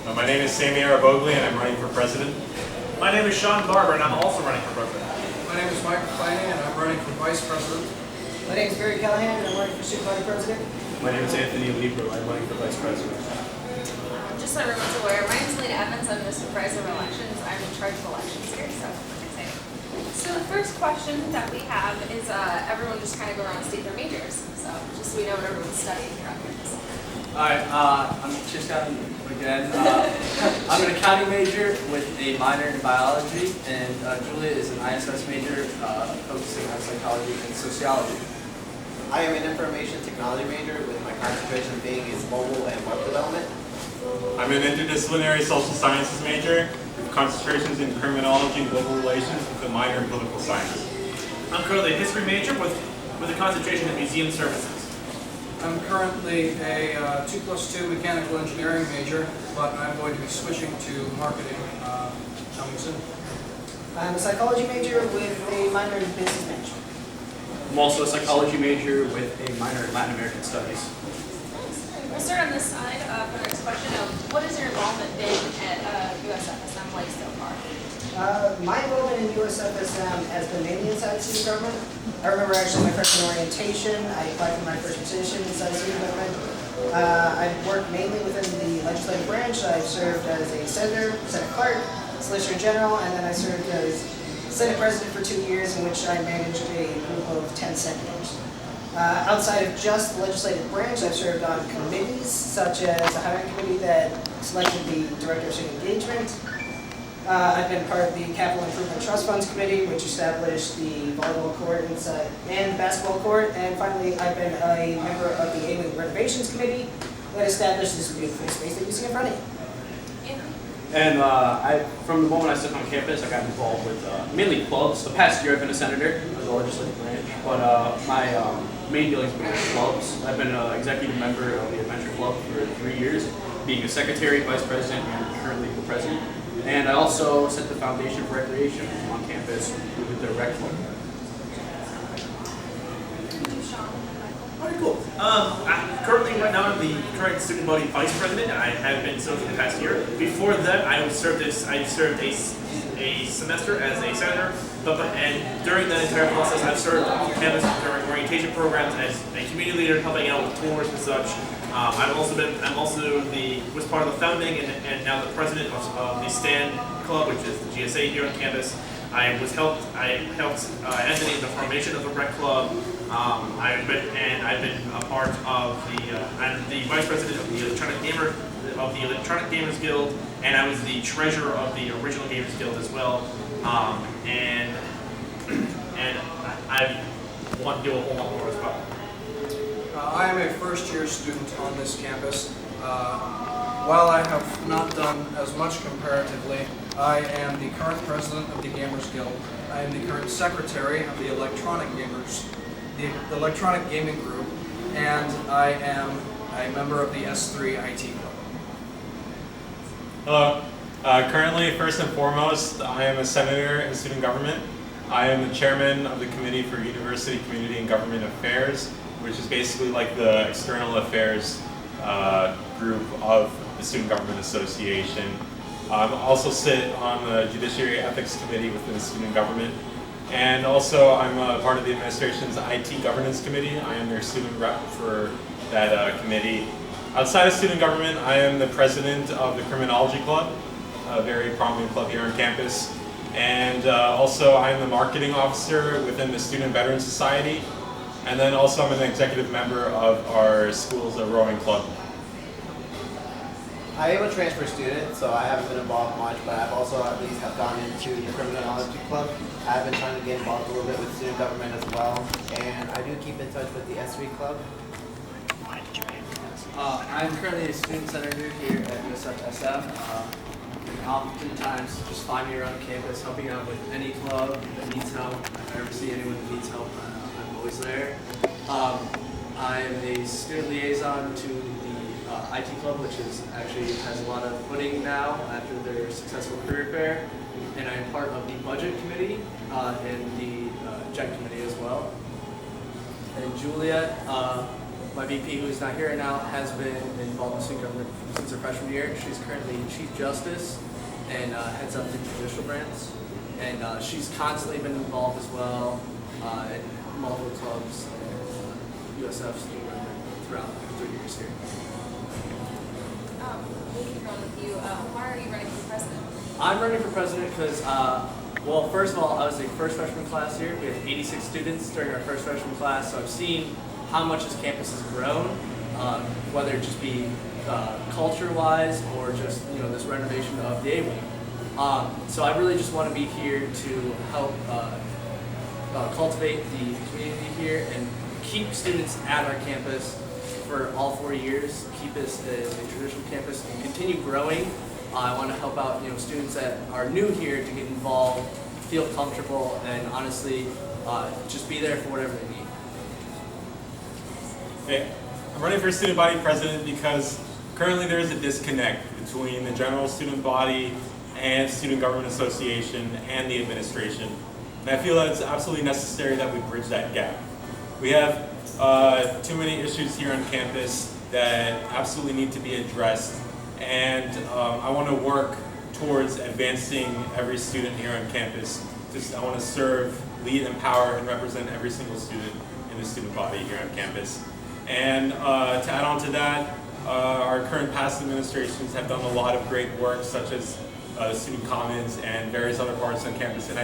My name is Sammy Arabogli, and I'm running for president. My name is Sean Barber, and I'm also running for president. My name is Mike McClaney, and I'm running for vice president. My name is Barry Callahan, and I'm running for student body president. My name is Anthony Libro. I'm running for vice president. Just so everyone's aware, my name is Lena Evans. I'm the supervisor of elections. I'm in charge of elections here, so exciting. So the first question that we have is everyone just kind of go around and state their majors. So just so we know what everyone's studying here on campus. Alright, I'm Tristan again. I'm an accounting major with a minor in biology, and Julia is an ISS major focusing on psychology and sociology. I am an information technology major with my concentration being in mobile and web development. I'm an interdisciplinary social sciences major with concentrations in criminology and global relations with a minor in political science. I'm currently a history major with a concentration in museum services. I'm currently a 2+2 mechanical engineering major, but I'm going to be switching to marketing coming soon. I'm a psychology major with a minor in business management. I'm also a psychology major with a minor in Latin American studies. We'll start on this side for the next question of what has your involvement been at USFSM like so far? My involvement in USFSM has been mainly inside student government. I remember actually my freshman orientation, I applied for my first position inside student government. I've worked mainly within the legislative branch. I've served as a senator, Senate clerk, solicitor general, and then I served as Senate president for 2 years, in which I managed a group of 10 senators. Outside of just the legislative branch, I've served on committees, such as the hiring committee that selected the director of student engagement. I've been part of the Capital Improvement Trust Funds Committee, which established the volleyball court inside and basketball court. And finally, I've been a member of the A-Wing Renovations Committee that established this beautiful space that you see in front of you. And from the moment I stepped on campus, I got involved with mainly clubs. The past year I've been a senator of the legislative branch, but my main dealings have been with clubs. I've been an executive member of the Adventure Club for 3 years, being a secretary, vice president, and currently the president. And I also set the foundation for recreation on campus with the rec club. Alright, cool. Currently, right now, I'm the current student body vice president, and I have been so for the past year. Before that, I served a semester as a senator, and during that entire process, I've served on campus during orientation programs as a community leader, helping out with tours and such. Was part of the founding and now the president of the STAN Club, which is the GSA here on campus. I helped Anthony in the formation of the rec club. I've been a part of I'm the vice president of the Electronic Gamers Guild, and I was the treasurer of the Original Gamers Guild as well. And I want to do a whole lot more as well. I am a first-year student on this campus. While I have not done as much comparatively, I am the current president of the Gamers Guild. I am the current secretary of the Electronic Gaming Group, and I am a member of the S3 IT Club. Hello. Currently, first and foremost, I am a senator in student government. I am the chairman of the Committee for University, Community, and Government Affairs, which is basically like the external affairs group of the Student Government Association. I also sit on the Judiciary Ethics Committee within the Student Government. And also I'm a part of the administration's IT Governance Committee. I am their student rep for that committee. Outside of student government, I am the president of the Criminology Club, a very prominent club here on campus. And also I'm the marketing officer within the Student Veteran Society. And then also I'm an executive member of our school's rowing club. I am a transfer student, so I haven't been involved much, but I've also at least have gone into the Criminology Club. I've been trying to get involved a little bit with student government as well, and I do keep in touch with the S3 Club. I'm currently a student senator here at USFSM. And oftentimes just find me around campus helping out with any club that needs help. If I ever see anyone that needs help, I'm always there. I am a student liaison to the IT Club, which actually has a lot of footing now after their successful career fair. And I'm part of the budget committee and the JET committee as well. And Juliet, my VP, who is not here right now, has been involved in student government since her freshman year. She's currently Chief Justice and heads up the judicial branch. And she's constantly been involved as well in multiple clubs and USF student government throughout her 3 years here. We can run with you. Why are you running for president? I'm running for president because, well, first of all, I was the first freshman class here. We had 86 students during our first freshman class, so I've seen how much this campus has grown, whether it just be culture-wise or just this renovation of the A-wing. So I really just want to be here to help cultivate the community here and keep students at our campus for all 4 years, keep this as a traditional campus and continue growing. I want to help out students that are new here to get involved, feel comfortable, and honestly just be there for whatever they need. Okay. I'm running for student body president because currently there is a disconnect between the general student body and Student Government Association and the administration. And I feel that it's absolutely necessary that we bridge that gap. We have too many issues here on campus that absolutely need to be addressed. And I want to work towards advancing every student here on campus. I want to serve, lead, empower, and represent every single student in the student body here on campus. And to add on to that, our current past administrations have done a lot of great work, such as the Student Commons and various other parts on campus. And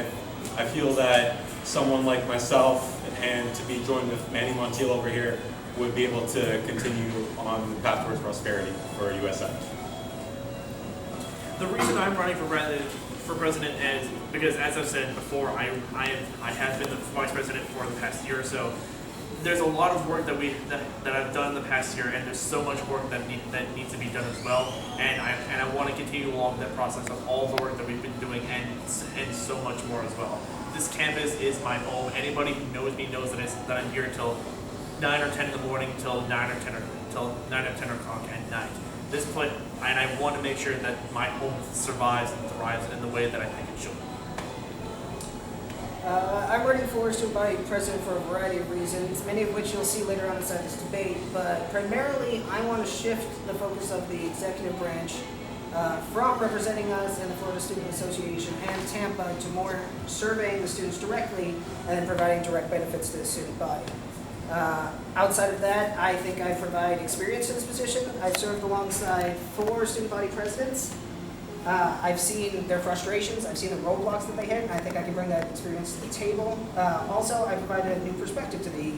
I feel that someone like myself, and to be joined with Manny Montiel over here, would be able to continue on the path towards prosperity for USF. The reason I'm running for president is because, as I've said before, I have been the vice president for the past year or so. There's a lot of work that I've done in the past year, and there's so much work that needs to be done as well. And I want to continue along that process of all the work that we've been doing, and so much more as well. This campus is my home. Anybody who knows me knows that I'm here till 9 or 10 in the morning, till 9 or 10 o'clock at night. This place, and I want to make sure that my home survives and thrives in the way that I think it should. I'm running for student body president for a variety of reasons, many of which you'll see later on inside this debate, but primarily I want to shift the focus of the executive branch from representing us in the Florida Student Association and Tampa to more surveying the students directly and then providing direct benefits to the student body. Outside of that, I think I provide experience in this position. I've served alongside 4 student body presidents. I've seen their frustrations, I've seen the roadblocks that they hit, and I think I can bring that experience to the table. Also, I provided a new perspective to the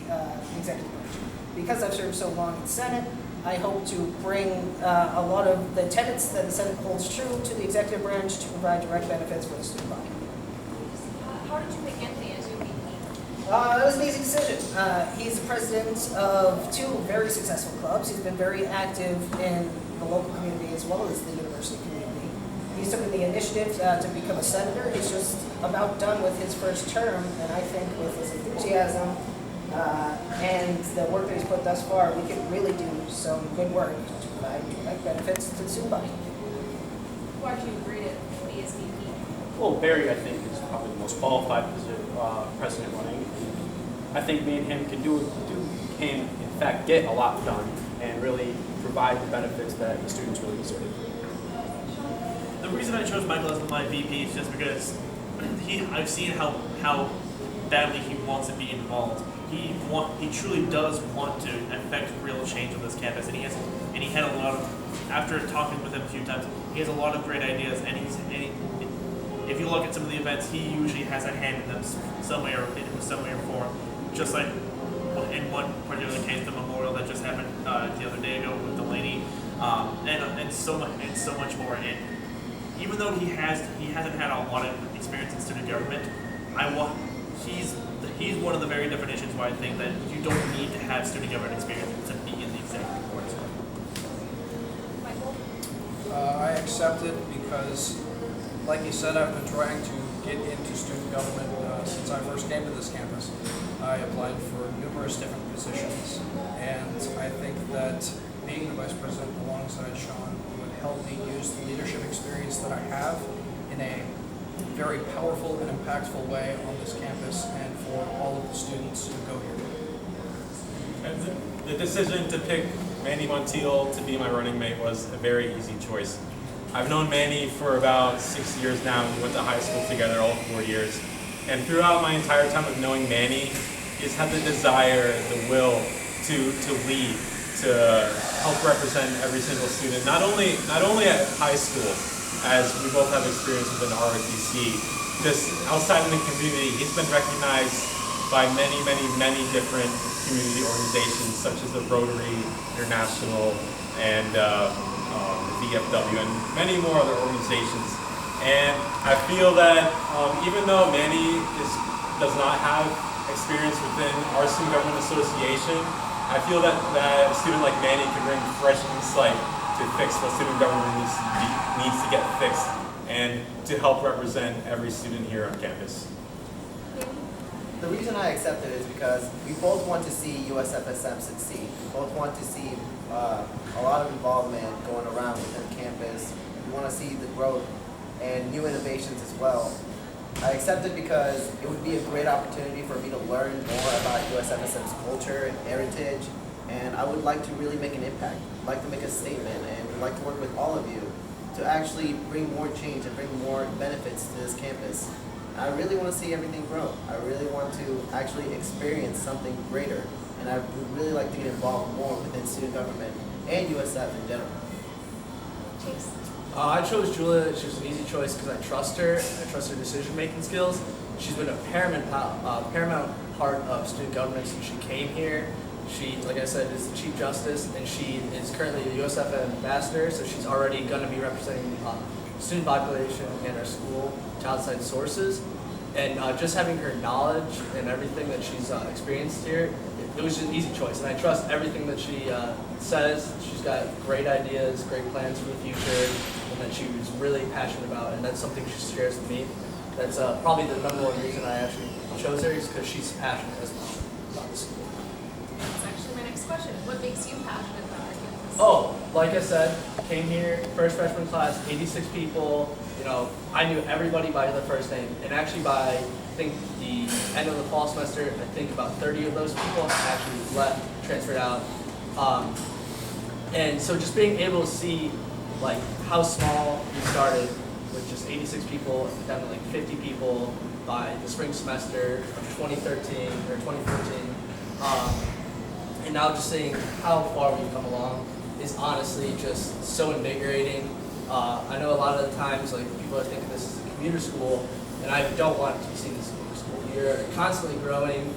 executive branch. Because I've served so long in the Senate, I hope to bring a lot of the tenets that the Senate holds true to the executive branch to provide direct benefits for the student body. How did you pick Anthony as your VP? It was an easy decision. He's the president of 2 very successful clubs. He's been very active in the local community as well as the university community. He's taken the initiative to become a senator. He's just about done with his first term, and I think with his enthusiasm and the work that he's put thus far, we can really do some good work to provide direct benefits to the student body. Why did you agree to be his VP? Well, Barry, I think, is probably the most qualified president running. I think me and him can in fact, get a lot done and really provide the benefits that the students really deserve. The reason I chose Michael as my VP is just because I've seen how badly he wants to be involved. He truly does want to affect real change on this campus, and he had a lot of, after talking with him a few times, he has a lot of great ideas, and if you look at some of the events, he usually has a hand in them some way or form. Just like in one particular case, the memorial that just happened the other day ago with Delaney, and so much more. And even though he hasn't had a lot of experience in student government, he's one of the very definitions why I think that you don't need to have student government experience to be in the executive board. Michael? I accepted because, like you said, I've been trying to get into student government since I first came to this campus. I applied for numerous different positions, and I think that being the vice president alongside Sean would help me use the leadership experience that I have in a very powerful and impactful way on this campus and for all of the students who go here. And the decision to pick Manny Montiel to be my running mate was a very easy choice. I've known Manny for about 6 years now. We went to high school together all 4 years. And throughout my entire time of knowing Manny, he's had the desire, the will to lead, to help represent every single student, not only at high school, as we both have experience within ROTC, just outside in the community. He's been recognized by many different community organizations, such as the Rotary International and the VFW and many more other organizations. And I feel that even though Manny does not have experience within our Student Government Association, I feel that a student like Manny can bring fresh insight to fix what student government needs to get fixed and to help represent every student here on campus. The reason I accepted is because we both want to see USFSM succeed. We both want to see a lot of involvement going around within campus. We want to see the growth and new innovations as well. I accepted because it would be a great opportunity for me to learn more about USFSM's culture and heritage, and I would like to really make an impact. I'd like to make a statement, and would like to work with all of you to actually bring more change and bring more benefits to this campus. I really want to see everything grow. I really want to actually experience something greater, and I would really like to get involved more within student government and USF in general. Chase. I chose Julia. She was an easy choice because I trust her. I trust her decision-making skills. She's been a paramount part of student government since she came here. She, like I said, is the Chief Justice, and she is currently a USF ambassador, so she's already going to be representing the student population and our school to outside sources. And just having her knowledge and everything that she's experienced here, it was just an easy choice. And I trust everything that she says. She's got great ideas, great plans for the future, and that she was really passionate about, and that's something she shares with me. That's probably the number one reason I actually chose her, is because she's passionate as well about the school. That's actually my next question. What makes you passionate about our campus? Oh, like I said, came here, first freshman class, 86 people. You know, I knew everybody by their first name, and actually by, I think, the end of the fall semester, I think about 30 of those people actually left, transferred out. And so just being able to see like how small we started with just 86 people, down to like 50 people by the spring semester of 2013 or 2014. And now just seeing how far we've come along is honestly just so invigorating. I know a lot of the times like people are thinking this is a commuter school, and I don't want it to be seen as a commuter school. We're constantly growing.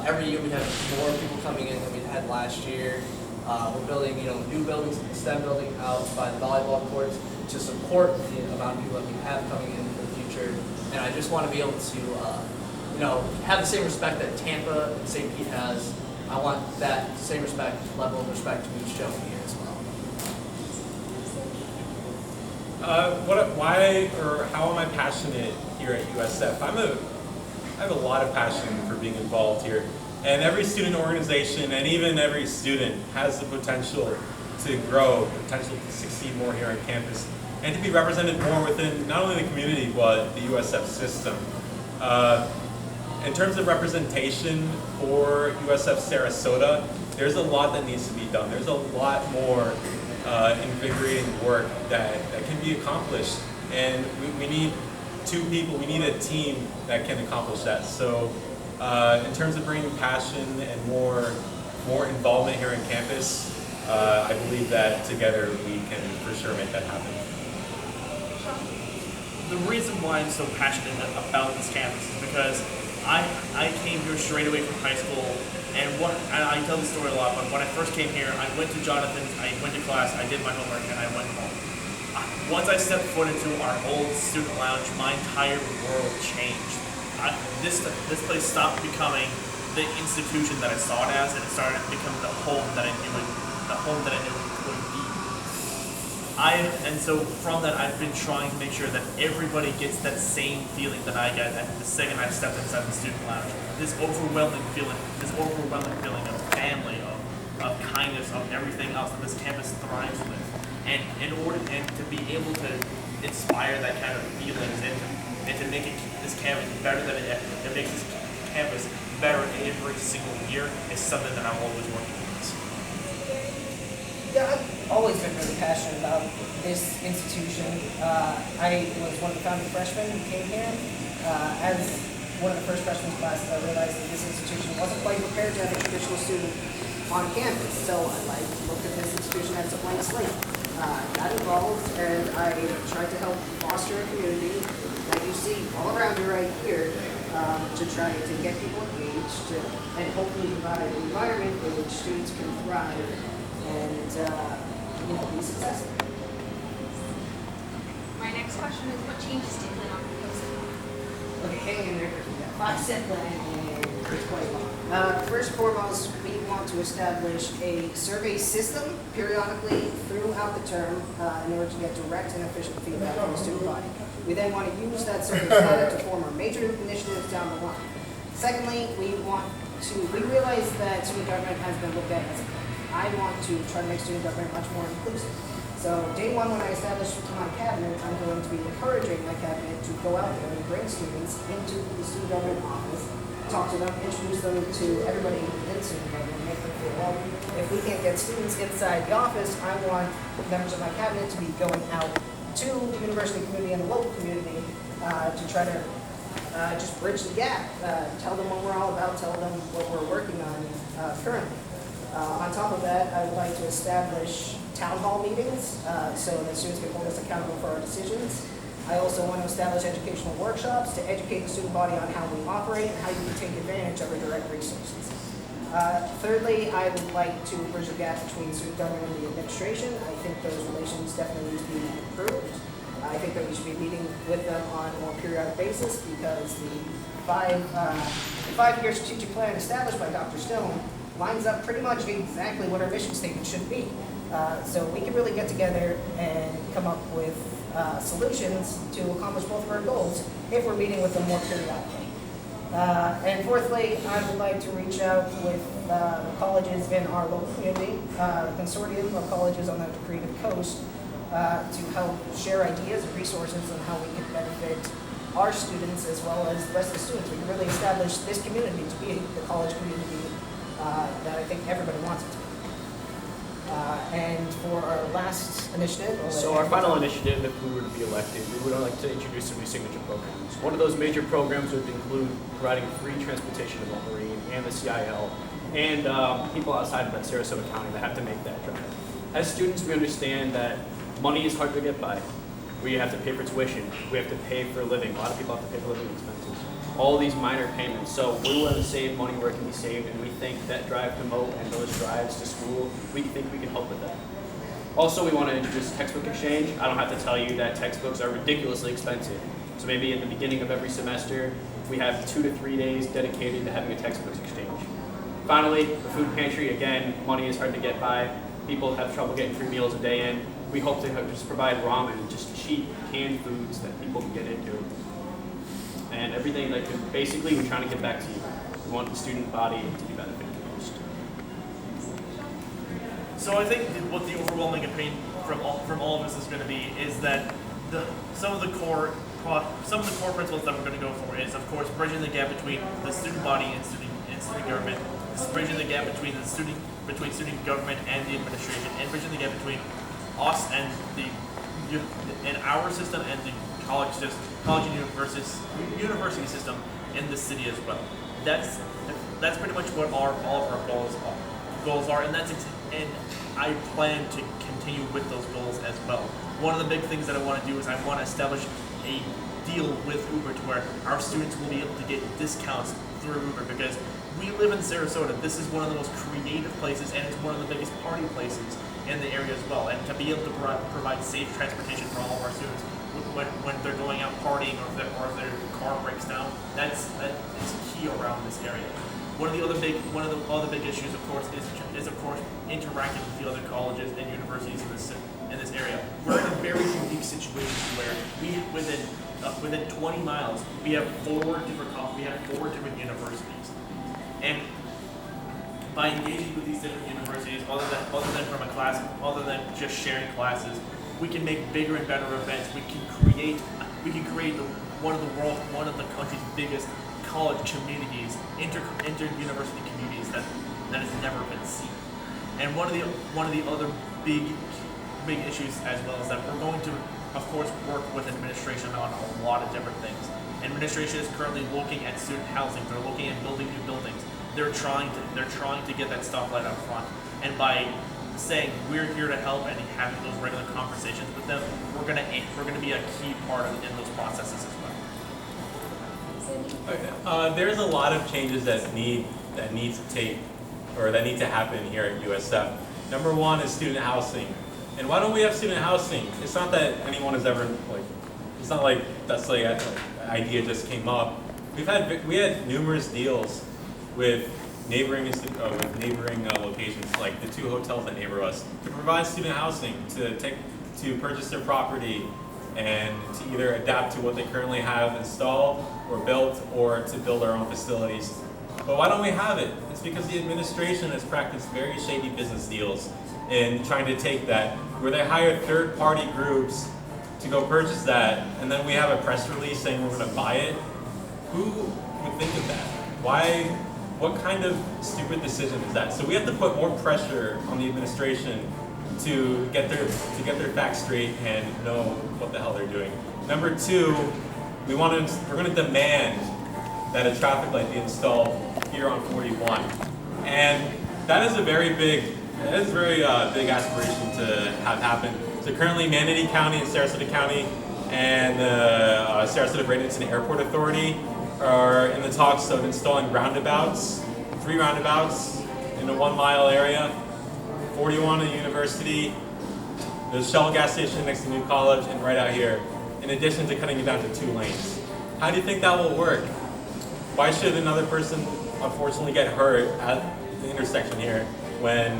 Every year we have more people coming in than we had last year. We're building, new buildings, the STEM building out by the volleyball courts to support the amount of people that we have coming in for the future. And I just want to be able to, have the same respect that Tampa and St. Pete has. I want that same level of respect to be shown here as well. Why or how am I passionate here at USF? I have a lot of passion for being involved here. And every student organization and even every student has the potential to grow, potential to succeed more here on campus, and to be represented more within not only the community, but the USF system. In terms of representation for USF Sarasota, there's a lot that needs to be done. There's a lot more invigorating work that can be accomplished. And we need two people, we need a team that can accomplish that. So in terms of bringing passion and more involvement here on campus, I believe that together we can for sure make that happen. The reason why I'm so passionate about this campus is because I came here straight away from high school, and I tell this story a lot, but when I first came here, I went to Jonathan's, I went to class, I did my homework, and I went home. Once I stepped foot into our old student lounge, my entire world changed. This place stopped becoming the institution that I saw it as, and it started becoming the home that I knew it would be. And so from that, I've been trying to make sure that everybody gets that same feeling that I get at the second I stepped inside the student lounge. This overwhelming feeling of family, of kindness, of everything else that this campus thrives with. And to be able to inspire that kind of feelings and to make this campus better than it makes this campus better every single year is something that I'm always working towards. Yeah, I've always been really passionate about this institution. I was one of the founding freshmen who came here. As one of the first freshman classes, I realized that this institution wasn't quite prepared to have a traditional student on campus. So I looked at this institution as a blank slate. Got involved, and I tried to help foster a community that you see all around you right here, to try to get people engaged and hopefully provide an environment in which students can thrive and be successful. My next question is, what changes do you plan on proposing? Okay, hang in there. We got 5-step plan and it's quite long. First and foremost, we want to establish a survey system periodically throughout the term in order to get direct and efficient feedback from the student body. We then want to use that survey data to form our major initiatives down the line. Secondly, we realize that student government has been looked at as a I want to try to make student government much more inclusive. So day one, when I established my cabinet, I'm going to be encouraging my cabinet to go out there and bring students into the student government office, talk to them, introduce them to everybody in student government, make them feel welcome. If we can't get students inside the office, I want members of my cabinet to be going out to the university community and the local community to try to just bridge the gap, tell them what we're all about, tell them what we're working on currently. On top of that, I would like to establish town hall meetings so that students can hold us accountable for our decisions. I also want to establish educational workshops to educate the student body on how we operate and how you can take advantage of our direct resources. Thirdly, I would like to bridge the gap between student government and the administration. I think those relations definitely need to be improved. I think that we should be meeting with them on a more periodic basis because the five-year strategic plan established by Dr. Stone lines up pretty much exactly what our mission statement should be. So we can really get together and come up with solutions to accomplish both of our goals if we're meeting with them more periodically. And fourthly, I would like to reach out with the colleges in our local community, the consortium of colleges on the Creative Coast, to help share ideas and resources on how we can benefit our students as well as the rest of the students. We can really establish this community to be the college community that I think everybody wants it to be. And for our last initiative... So our final initiative, if we were to be elected, we would like to introduce some new signature programs. One of those major programs would include providing free transportation to Wolverine and the CIL, and people outside of that Sarasota County that have to make that drive. As students, we understand that money is hard to get by. We have to pay for tuition. We have to pay for a living. A lot of people have to pay for living expenses. All these minor payments. So we want to save money where it can be saved, and we think that drive to Moat and those drives to school, we think we can help with that. Also, we want to introduce textbook exchange. I don't have to tell you that textbooks are ridiculously expensive. So maybe at the beginning of every semester, we have 2 to 3 days dedicated to having a textbooks exchange. Finally, the food pantry. Again, money is hard to get by. People have trouble getting 3 meals a day in. We hope to just provide ramen, just cheap canned foods that people can get into. And everything that could, basically, we're trying to get back to you. We want the student body to be benefited the most. So I think what the overwhelming opinion from all of us is going to be is that some of the core principles that we're going to go for is, of course, bridging the gap between the student body and student government, bridging the gap between student government and the administration, and bridging the gap between us and our system and the college and university system in the city as well. That's pretty much what all of our goals are, and I plan to continue with those goals as well. One of the big things that I want to do is I want to establish a deal with Uber to where our students will be able to get discounts through Uber, because we live in Sarasota. This is one of the most creative places, and it's one of the biggest party places in the area as well. And to be able to provide safe transportation for all of our students when they're going out partying or if their car breaks down, that's key around this area. One of the other big issues, of course, is of course interacting with the other colleges and universities in this area. We're in a very unique situation where within 20 miles we have four different universities, and by engaging with these different universities, other than just sharing classes, we can make bigger and better events. We can create one of the country's biggest college communities, inter-university communities that has never been seen. And one of the other big issues as well as that we're going to, of course, work with administration on a lot of different things. Administration is currently looking at student housing. They're looking at building new buildings. They're trying to get that stoplight up front. And by saying we're here to help and having those regular conversations with them, we're gonna be a key part in those processes as well. Okay. There's a lot of changes that need to happen here at USF. Number one is student housing. And why don't we have student housing? It's not that anyone has ever it's not like that's like an idea just came up. We had numerous deals with neighboring locations, like the 2 hotels that neighbor us, to provide student housing, to purchase their property and to either adapt to what they currently have installed or built, or to build our own facilities. But why don't we have it? It's because the administration has practiced very shady business deals in trying to take that, where they hire third-party groups to go purchase that, and then we have a press release saying we're going to buy it. Who would think of that? Why? What kind of stupid decision is that? So we have to put more pressure on the administration to get their facts straight and know what the hell they're doing. Number 2, we're going to demand that a traffic light be installed here on 41, and that is a very big big aspiration to have happen. So currently, Manatee County and Sarasota County and the Sarasota Bradenton Airport Authority are in the talks of installing roundabouts, 3 roundabouts in a 1-mile area, 41 at University, the Shell gas station next to New College, and right out here, in addition to cutting it down to 2 lanes. How do you think that will work? Why should another person unfortunately get hurt at the intersection here when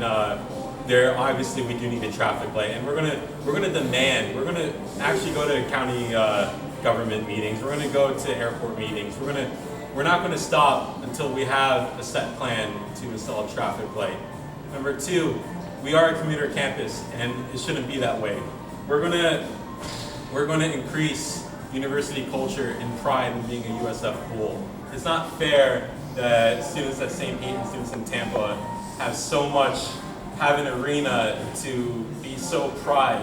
there obviously we do need a traffic light? And we're gonna demand. We're gonna actually go to county government meetings. We're gonna go to airport meetings. We're not gonna stop until we have a set plan to install a traffic light. Number 2, we are a commuter campus, and it shouldn't be that way. We're gonna increase university culture and pride in being a USF pool. It's not fair that students at St. Pete and students in Tampa have an arena to be so proud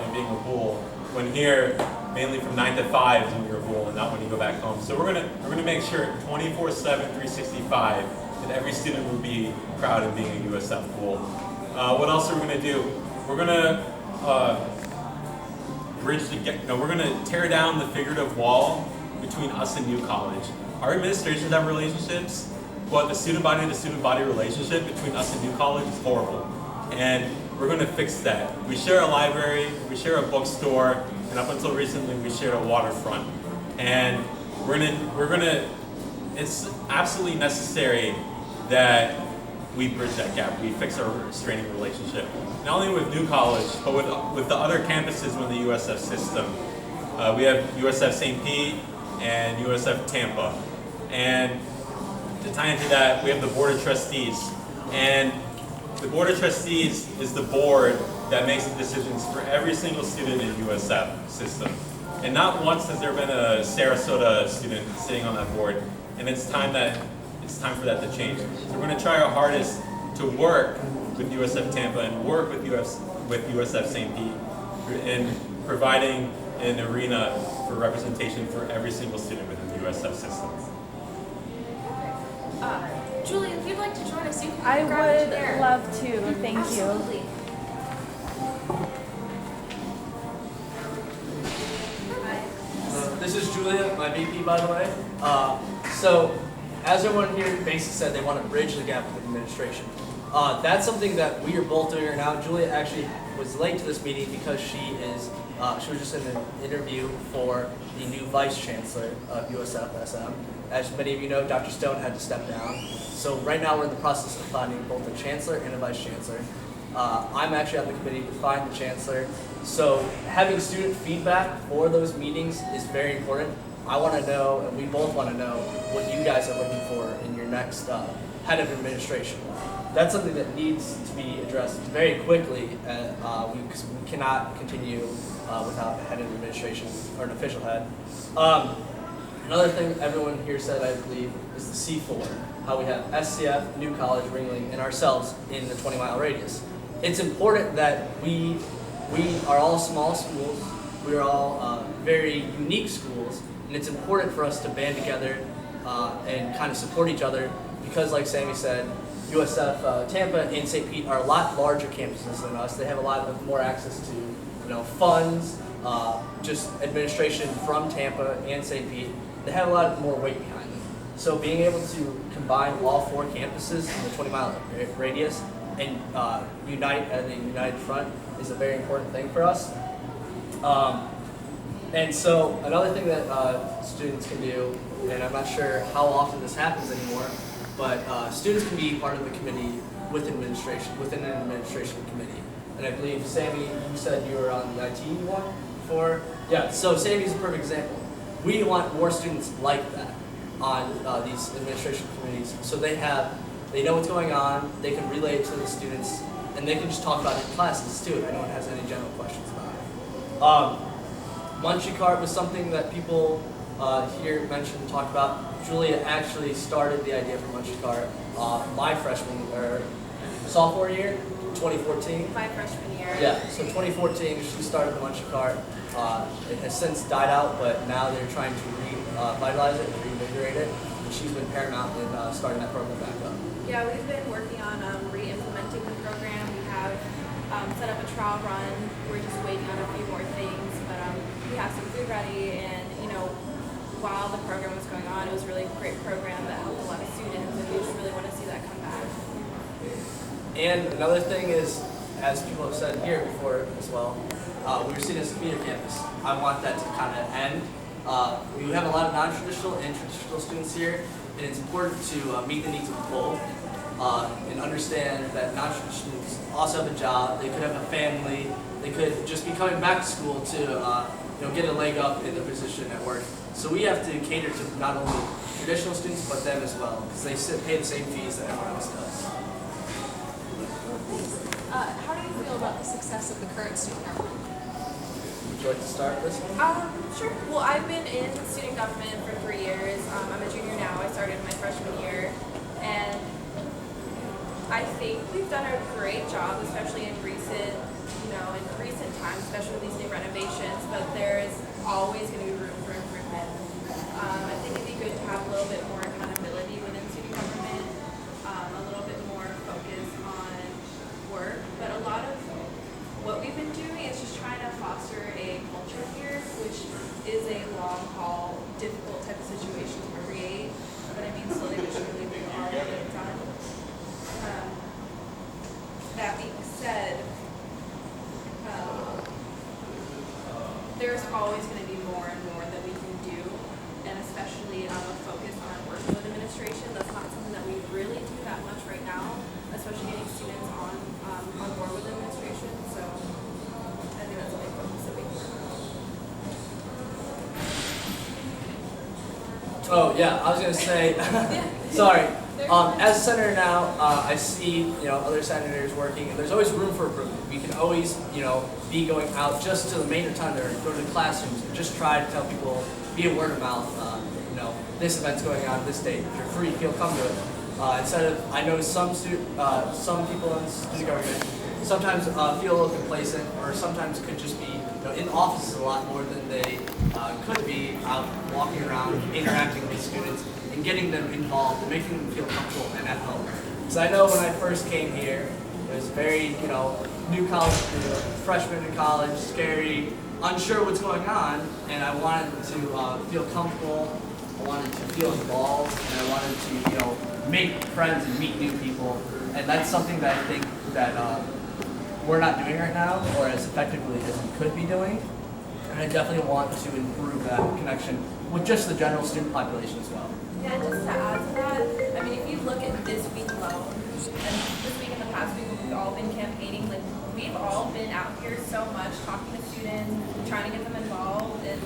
in being a pool, when here, mainly from 9 to 5 is when you're a pool and not when you go back home. So we're gonna make sure 24/7, 365 that every student will be proud of being a USF pool. What else are we gonna do? We're gonna we're gonna tear down the figurative wall between us and New College. Our administrations have relationships, but the student body to student body relationship between us and New College is horrible. And we're going to fix that. We share a library, we share a bookstore, and up until recently we shared a waterfront. And it's absolutely necessary that we bridge that gap. We fix our straining relationship. Not only with New College, but with the other campuses within the USF system. We have USF St. Pete and USF Tampa. And to tie into that, we have the Board of Trustees. And the Board of Trustees is the board that makes the decisions for every single student in USF system. And not once has there been a Sarasota student sitting on that board. And it's time for that to change. So we're going to try our hardest to work with USF Tampa and work with USF St. Pete in providing an arena for representation for every single student within the USF system. Julie, if you'd like to join us, you can I grab a would chair. love to, thank you. Absolutely. This is Julia, my VP, by the way. So, as everyone here basically said, they want to bridge the gap with administration. That's something that we are both doing right now. Julia actually was late to this meeting because she was just in an interview for the new Vice Chancellor of USF-SM. As many of you know, Dr. Stone had to step down. So right now we're in the process of finding both a Chancellor and a Vice Chancellor. I'm actually on the committee to find the Chancellor. So having student feedback for those meetings is very important. I want to know, and we both want to know, what you guys are looking for in your next head of administration. That's something that needs to be addressed very quickly, because we cannot continue without a head of administration or an official head. Another thing everyone here said, I believe, is the C4, how we have SCF, New College, Ringling, and ourselves in the 20-mile radius. it's important that we are all small schools. We are all very unique schools, and it's important for us to band together and kind of support each other because, like Sammy said, USF Tampa and St. Pete are a lot larger campuses than us. They have a lot of more access to funds, just administration from Tampa and St. Pete. They have a lot more weight behind them. So being able to combine all 4 campuses in the 20-mile radius and unite as a united front is a very important thing for us. And so another thing that students can do, and I'm not sure how often this happens anymore, but students can be part of the committee within an administration committee. And I believe, Sammy, you said you were on the IT one before? Yeah, so Sammy's a perfect example. We want more students like that on these administration committees, so they know what's going on, they can relay it to the students, and they can just talk about it in classes too if anyone has any general questions about it. Munchie Cart was something that people here mentioned and talked about. Julia actually started the idea for Munchie Cart my sophomore year, 2014. My freshman year. Yeah, so 2014 she started the Munchie Cart. It has since died out, but now they're trying to revitalize it and reinvigorate it. And she's been paramount in starting that program back up. Yeah, we've been working on re-implementing the program. We have set up a trial run. We're just waiting on a few more things, but we have some food ready. And while the program was going on, it was a really great program that helped a lot of students, and we just really want to see that come back. And another thing is, as people have said here before as well, we're seen as a commuter campus. I want that to kind of end. We have a lot of non-traditional and traditional students here, and it's important to meet the needs of both and understand that non-traditional students also have a job. They could have a family. They could just be coming back to school to get a leg up in their position at work. So we have to cater to not only traditional students but them as well, because they pay the same fees that everyone else does. How do you feel about the success of the current student government? Would you like to start this one? Sure. Well, I've been in student government for 3 years. I'm a junior now. I started my freshman year, and I think we've done a great job, especially in recent times, especially with these new renovations. But there is always going to be room for improvement. I think it'd be good to have a little bit more accountability within student government, a little bit more focus on work. But a lot of what we've been doing is just trying to foster a culture here, which is a long haul, difficult type of situation to create. But I mean, slowly but surely we are getting it done. That being said, there's always going to be more and more that we can do, and especially a focus on working with administration. That's not something that we really do that much right now, especially getting students on board with administration. So I think that's a big focus that we can work on. Oh yeah, I was gonna say. Sorry. As a senator now, I see other senators working, and there's always room for improvement. We can always be going out just to the main rotunda or go to the classrooms and just try to tell people, be a word of mouth. This event's going on this date. If you're free, feel come to it. Instead of, I know some people in student government sometimes feel a little complacent, or sometimes could just be in offices a lot more than they could be out walking around, interacting with students, and getting them involved and making them feel comfortable and at home. Because I know when I first came here, it was very, new college, freshman in college, scary, unsure what's going on, and I wanted to feel comfortable, I wanted to feel involved, and I wanted to, make friends and meet new people. And that's something that I think that we're not doing right now, or as effectively as we could be doing. And I definitely want to improve that connection with just the general student population as well. Yeah, and just to add to that, I mean, if you look at this week alone, and this week and the past week when we've all been campaigning, like, we've all been out here so much talking to students, trying to get them involved, and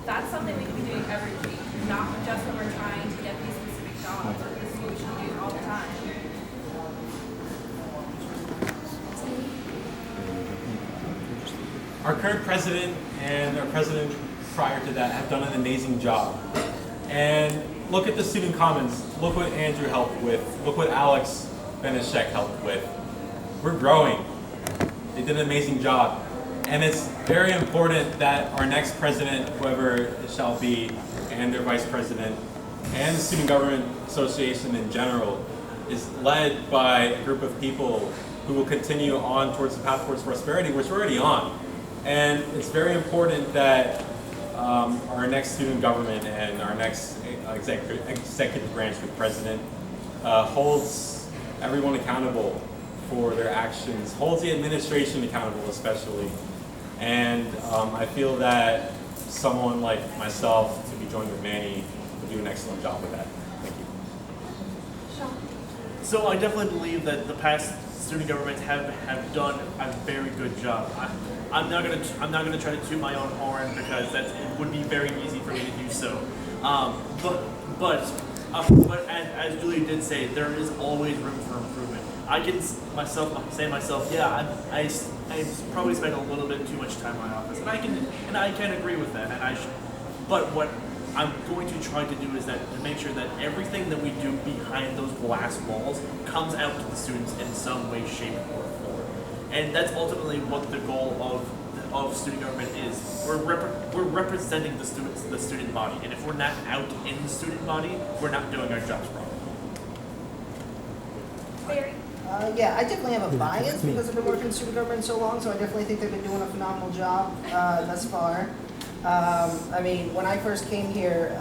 that's something we can be doing every week, not just when we're trying to get these specific jobs. This is what we should do all the time. Our current president and our president prior to that have done an amazing job. And look at the student comments. Look what Andrew helped with. Look what Alex Benishek helped with. We're growing. They did an amazing job. And it's very important that our next president, whoever it shall be, and their vice president, and the Student Government Association in general, is led by a group of people who will continue on towards the path towards prosperity, which we're already on. And it's very important that our next student government and our next executive branch with president holds everyone accountable for their actions, holds the administration accountable especially. And I feel that someone like myself, to be joined with Manny, would do an excellent job with that. Thank you. Sean? So I definitely believe that the past student governments have done a very good job. I'm not gonna try to toot my own horn because it would be very easy for me to do so. But as Julie did say, there is always room for improvement. I can say myself, yeah, I probably spend a little bit too much time in my office, and I can agree with that. But what I'm going to try to do is to make sure that everything that we do behind those glass walls comes out to the students in some way, shape, or form. And that's ultimately what the goal of student government is. We're representing the student body, and if we're not out in the student body, we're not doing our jobs properly. Barry? Yeah, I definitely have a bias because I've been working in student government so long, so I definitely think they've been doing a phenomenal job thus far. I mean, when I first came here,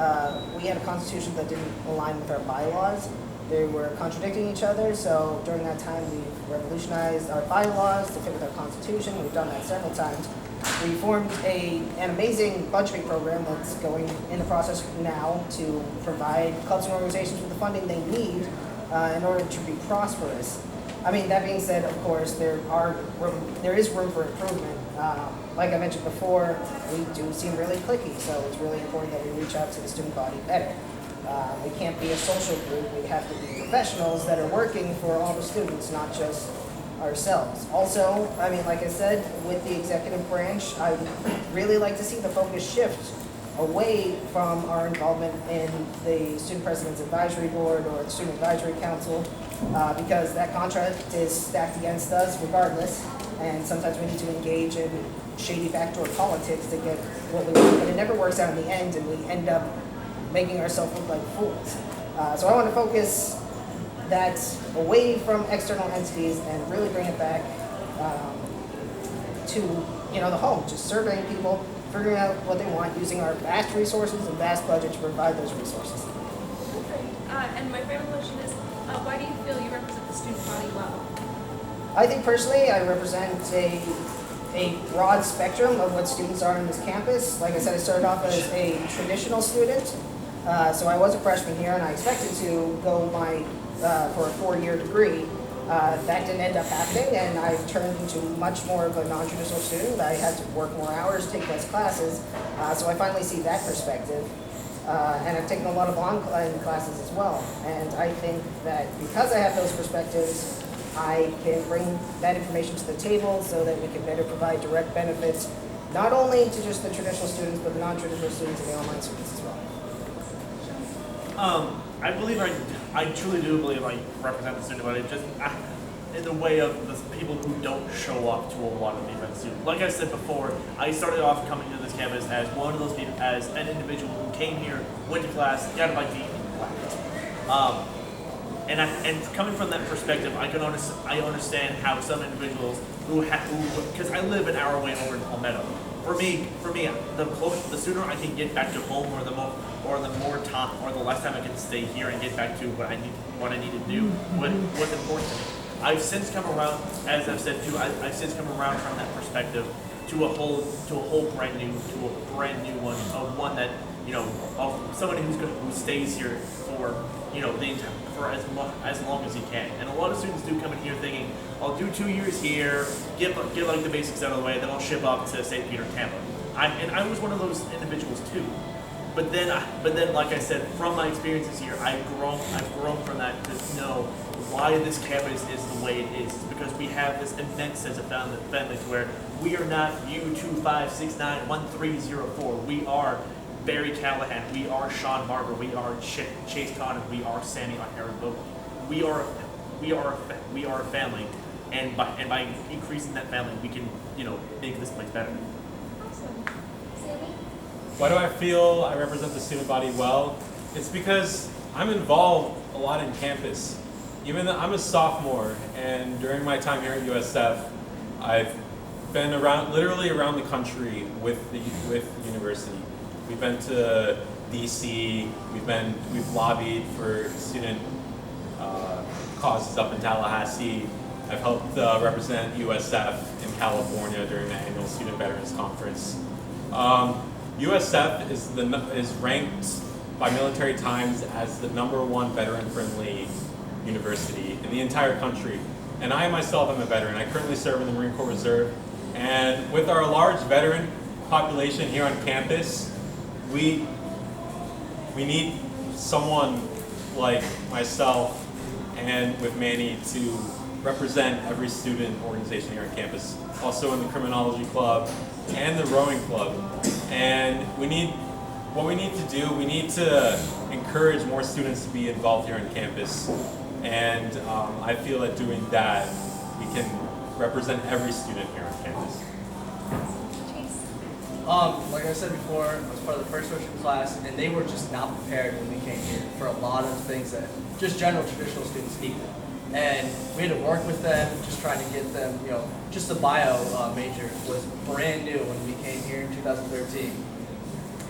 we had a constitution that didn't align with our bylaws. They were contradicting each other, so during that time we've revolutionized our bylaws to fit with our constitution. We've done that several times. We formed an amazing budgeting program that's going in the process now to provide clubs and organizations with the funding they need in order to be prosperous. I mean, that being said, of course, there is room for improvement. Like I mentioned before, we do seem really cliquey, so it's really important that we reach out to the student body better. We can't be a social group. We have to be professionals that are working for all the students, not just ourselves. Also, I mean, like I said, with the executive branch, I would really like to see the focus shift away from our involvement in the Student President's Advisory Board or the Student Advisory Council, because that contract is stacked against us regardless, and sometimes we need to engage in shady backdoor politics to get what we want, but it never works out in the end, and we end up making ourselves look like fools. So I want to focus that away from external entities and really bring it back to the home, just surveying people, figuring out what they want, using our vast resources and vast budget to provide those resources. And my final question is, why do you feel you represent the student body well? I think personally I represent a broad spectrum of what students are on this campus. Like I said, I started off as a traditional student, so I was a freshman here and I expected to go for a 4-year degree. That didn't end up happening, and I turned into much more of a non-traditional student. I had to work more hours, take less classes, so I finally see that perspective. And I've taken a lot of online classes as well. And I think that because I have those perspectives, I can bring that information to the table so that we can better provide direct benefits, not only to just the traditional students, but the non-traditional students and the online students as well. I truly do believe I represent the student body, just in the way of the people who don't show up to a lot of the events. Like I said before, I started off coming to this campus as one of those people, as an individual who came here, went to class, got a bite to eat, and coming from that perspective, I understand how some individuals because I live an hour away over in Palmetto. For me, the sooner I can get back to home, or the less time I can stay here and get back to what I need to do, what's important to me. I've since come around, as I've said too, I've since come around from that perspective to a whole brand new one, of one that of somebody who stays here for for as long as he can. And a lot of students do come in here thinking, I'll do 2 years here, get like the basics out of the way, then I'll ship up to St. Peter, Tampa. I was one of those individuals too. But then, like I said, from my experiences here, I've grown from that to know why this campus is the way it is. It's because we have this immense sense of family to where we are not U25691304. We are Barry Callahan, we are Sean Barber, we are Chase Conner, we are Sammy O'Hara. We are a family and by increasing that family, we can make this place better. Awesome. Sammy? Why do I feel I represent the student body well? It's because I'm involved a lot in campus. Even though I'm a sophomore, and during my time here at USF, I've been literally around the country with the university. We've been to DC. We've lobbied for student causes up in Tallahassee. I've helped represent USF in California during the annual Student Veterans Conference. USF is ranked by Military Times as the #1 veteran-friendly university in the entire country. And I myself am a veteran. I currently serve in the Marine Corps Reserve. And with our large veteran population here on campus, we need someone like myself and with Manny to represent every student organization here on campus. Also in the criminology club and the rowing club. And we need to encourage more students to be involved here on campus. And I feel that doing that, we can represent every student here on campus. Chase? Like I said before, I was part of the first freshman class, and they were just not prepared when we came here for a lot of things that just general traditional students needed. And we had to work with them, just trying to get them, just the bio major was brand new when we came here in 2013.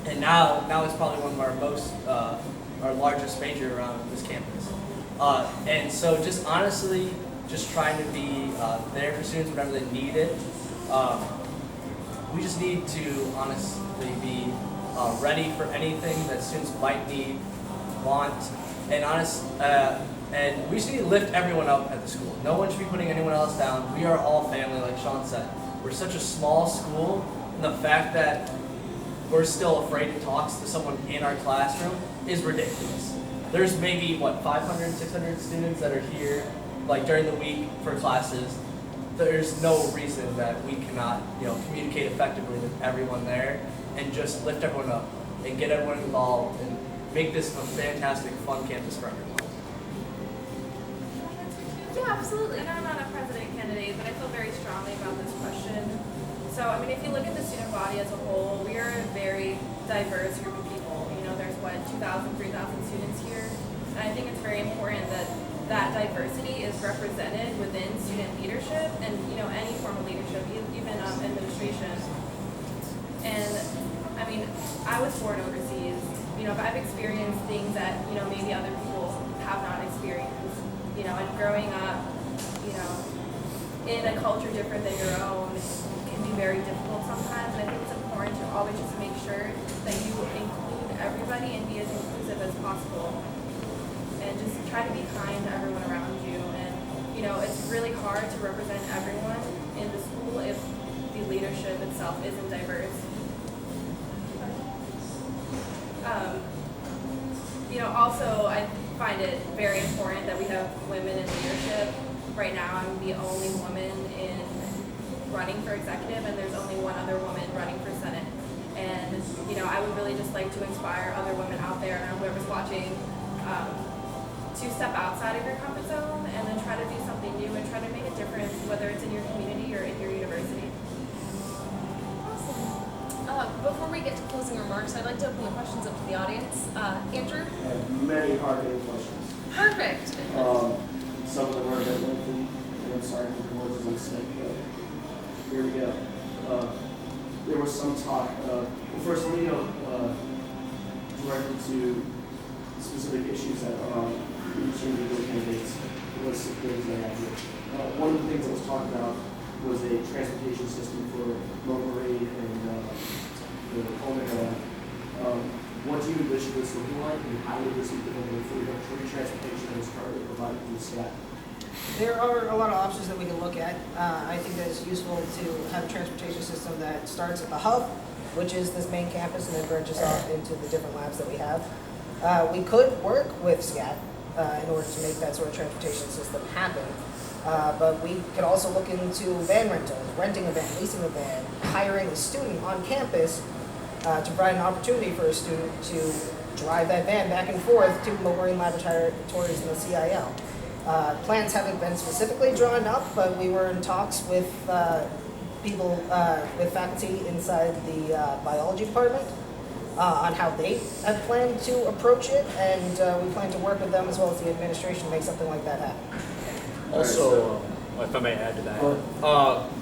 And now it's probably one of our largest major around this campus. And so just honestly, just trying to be there for students whenever they need it. We just need to honestly be ready for anything that students might need, want, and we just need to lift everyone up at the school. No one should be putting anyone else down. We are all family, like Sean said. We're such a small school, and the fact that we're still afraid to talk to someone in our classroom is ridiculous. There's maybe, 500, 600 students that are here, during the week for classes. There's no reason that we cannot, communicate effectively with everyone there and just lift everyone up and get everyone involved and make this a fantastic, fun campus for everyone. Yeah, absolutely. And I'm not a president candidate, but I feel very strongly about this question. So, if you look at the student body as a whole, we are a very diverse group of people. There's 2,000, 3,000 students here. And I think it's very important that that diversity is represented within student leadership and, any form of leadership, even administration. And, I was born overseas. But I've experienced things that, maybe other people have not experienced. And growing up, in a culture different than your own can be very difficult sometimes. And I think it's important to always just make sure that you include everybody and be as inclusive as possible. And just try to be kind to everyone around you. And, it's really hard to represent everyone in the school if the leadership itself isn't diverse. Also, I find it very important that we have women in leadership. Right now, I'm the only woman running for executive, and there's only one other woman running for Senate. And, I would really just like to inspire other women out there and whoever's watching to step outside of your comfort zone and then try to do something new and try to make a difference, whether it's in your community or in your university. Before we get to closing remarks, I'd like to open the questions up to the audience. Andrew? I have many hard-hitting questions. Perfect. Some of them are a bit lengthy, and I'm sorry for the words as I'm sick, but here we go. There was some talk of, well, first let me go directly to specific issues that are on each individual candidate's list of things they have here. One of the things that was talked about was a transportation system for Montgomery and the Omega. What do you envision this looking like, and how would this be different from the free transportation that is currently provided through staff? There are a lot of options that we can look at. I think that it's useful to have a transportation system that starts at the hub, which is this main campus, and then branches off into the different labs that we have. We could work with SCAT in order to make that sort of transportation system happen. But we could also look into van rentals, renting a van, leasing a van, hiring a student on campus to provide an opportunity for a student to drive that van back and forth to Marine Laboratories and the CIL. Plans haven't been specifically drawn up, but we were in talks with people, with faculty inside the biology department on how they have planned to approach it, and we plan to work with them as well as the administration to make something like that happen. Also, if I may add to that,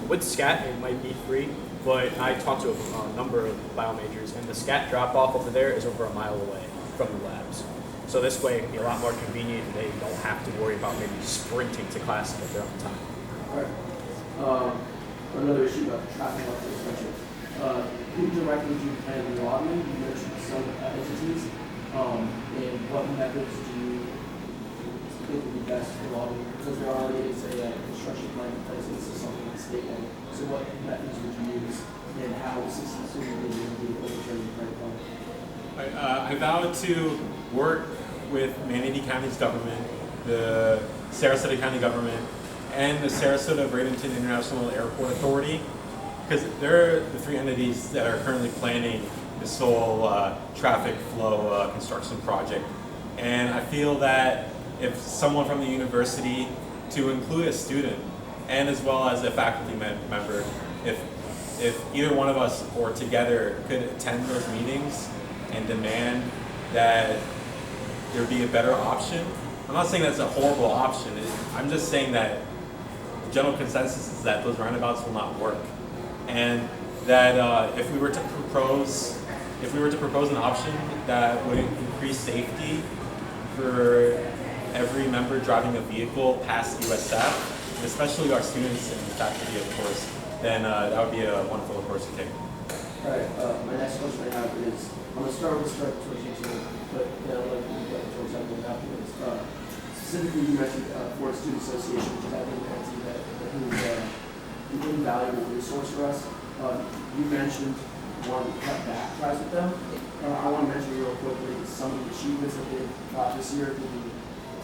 with SCAT it might be free, but I talked to a number of bio majors, and the SCAT drop-off over there is over a mile away from the labs. So this way it can be a lot more convenient, and they don't have to worry about maybe sprinting to class to get there on time. Alright. Another issue about the traffic light suspension. Who directly do you plan on lobbying? You mentioned some entities. And what methods do you think would be best for lobbying? Because there already is a construction plan in place, and this is something at the state level. So what methods would you use, and how successfully would you be overturning the current plan? I vow to work with Manatee County's government, the Sarasota County government, and the Sarasota Bradenton International Airport Authority, because they're the three entities that are currently planning this whole traffic flow construction project. And I feel that if someone from the university, to include a student and as well as a faculty member, if either one of us or together could attend those meetings and demand that there be a better option. I'm not saying that's a horrible option. I'm just saying that the general consensus is that those roundabouts will not work, and that if we were to propose an option that would increase safety for every member driving a vehicle past USF, and especially our students and faculty, of course, then that would be a wonderful approach to take. All right, my next question I have is, I'm going to start with towards you two, but then I'll let you get towards everyone afterwards. Specifically, you mentioned Florida Student Association, which is I think an entity who's an invaluable resource for us. You mentioned wanting to cut back ties with them. I want to mention real quickly some of the achievements that they've got this year through the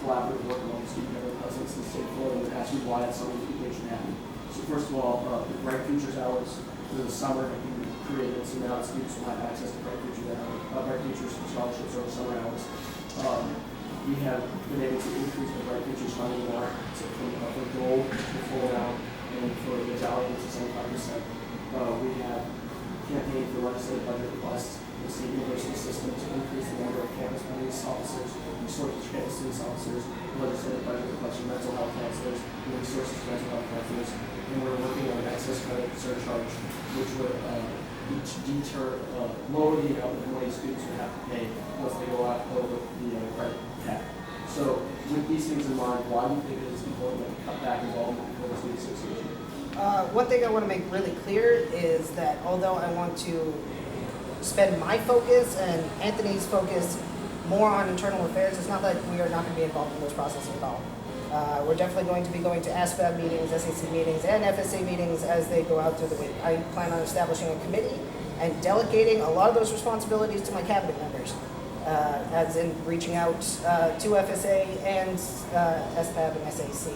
collaborative work among the student government presidents in the state of Florida, and ask you why that's something that you think should happen. So first of all, the Bright Futures hours for the summer have been created, so now students will have access to Bright Futures scholarships over summer hours. We have been able to increase the Bright Futures funding now from gold to full now, and for the medallion to 75%. We have campaigned for legislative budget requests in the state university system to increase the number of campus police officers, resources to campus police officers, legislative budget requests for mental health counselors, and resources to mental health counselors. And we're working on an excess credit surcharge, which would lower the amount of money students would have to pay once they go out over the credit cap. So with these things in mind, why do you think it is important to cut back involvement with the Student Association? One thing I want to make really clear is that although I want to spend my focus and Anthony's focus more on internal affairs, it's not that we are not going to be involved in those processes at all. We're definitely going to be going to ASVAB meetings, SAC meetings, and FSA meetings as they go out through the week. I plan on establishing a committee and delegating a lot of those responsibilities to my cabinet members, as in reaching out to FSA and SVAB and SAC.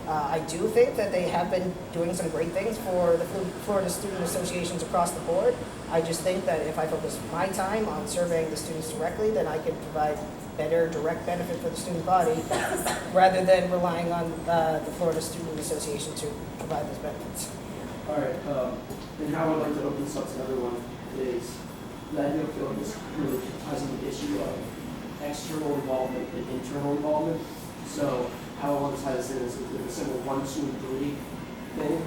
I do think that they have been doing some great things for the Florida student associations across the board. I just think that if I focus my time on surveying the students directly, then I can provide better direct benefit for the student body rather than relying on the Florida Student Association to provide those benefits. All right, and how I'd like to open this up to everyone is that I feel this really ties into the issue of external involvement and internal involvement. So how I want to tie this in is with a simple 1, 2, and 3 thing.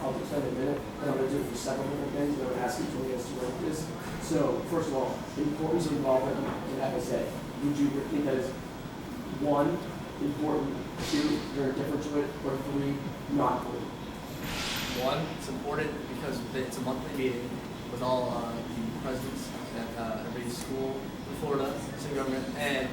I'll explain in a minute, and I'm going to do it for several different things, and I'm going to ask each one of you guys to rank this. So first of all, importance of involvement in FSA. Would you think that is 1, important, 2, you're indifferent to it, or 3, not important? 1, it's important because it's a monthly meeting with all the presidents at every school in Florida, city government, and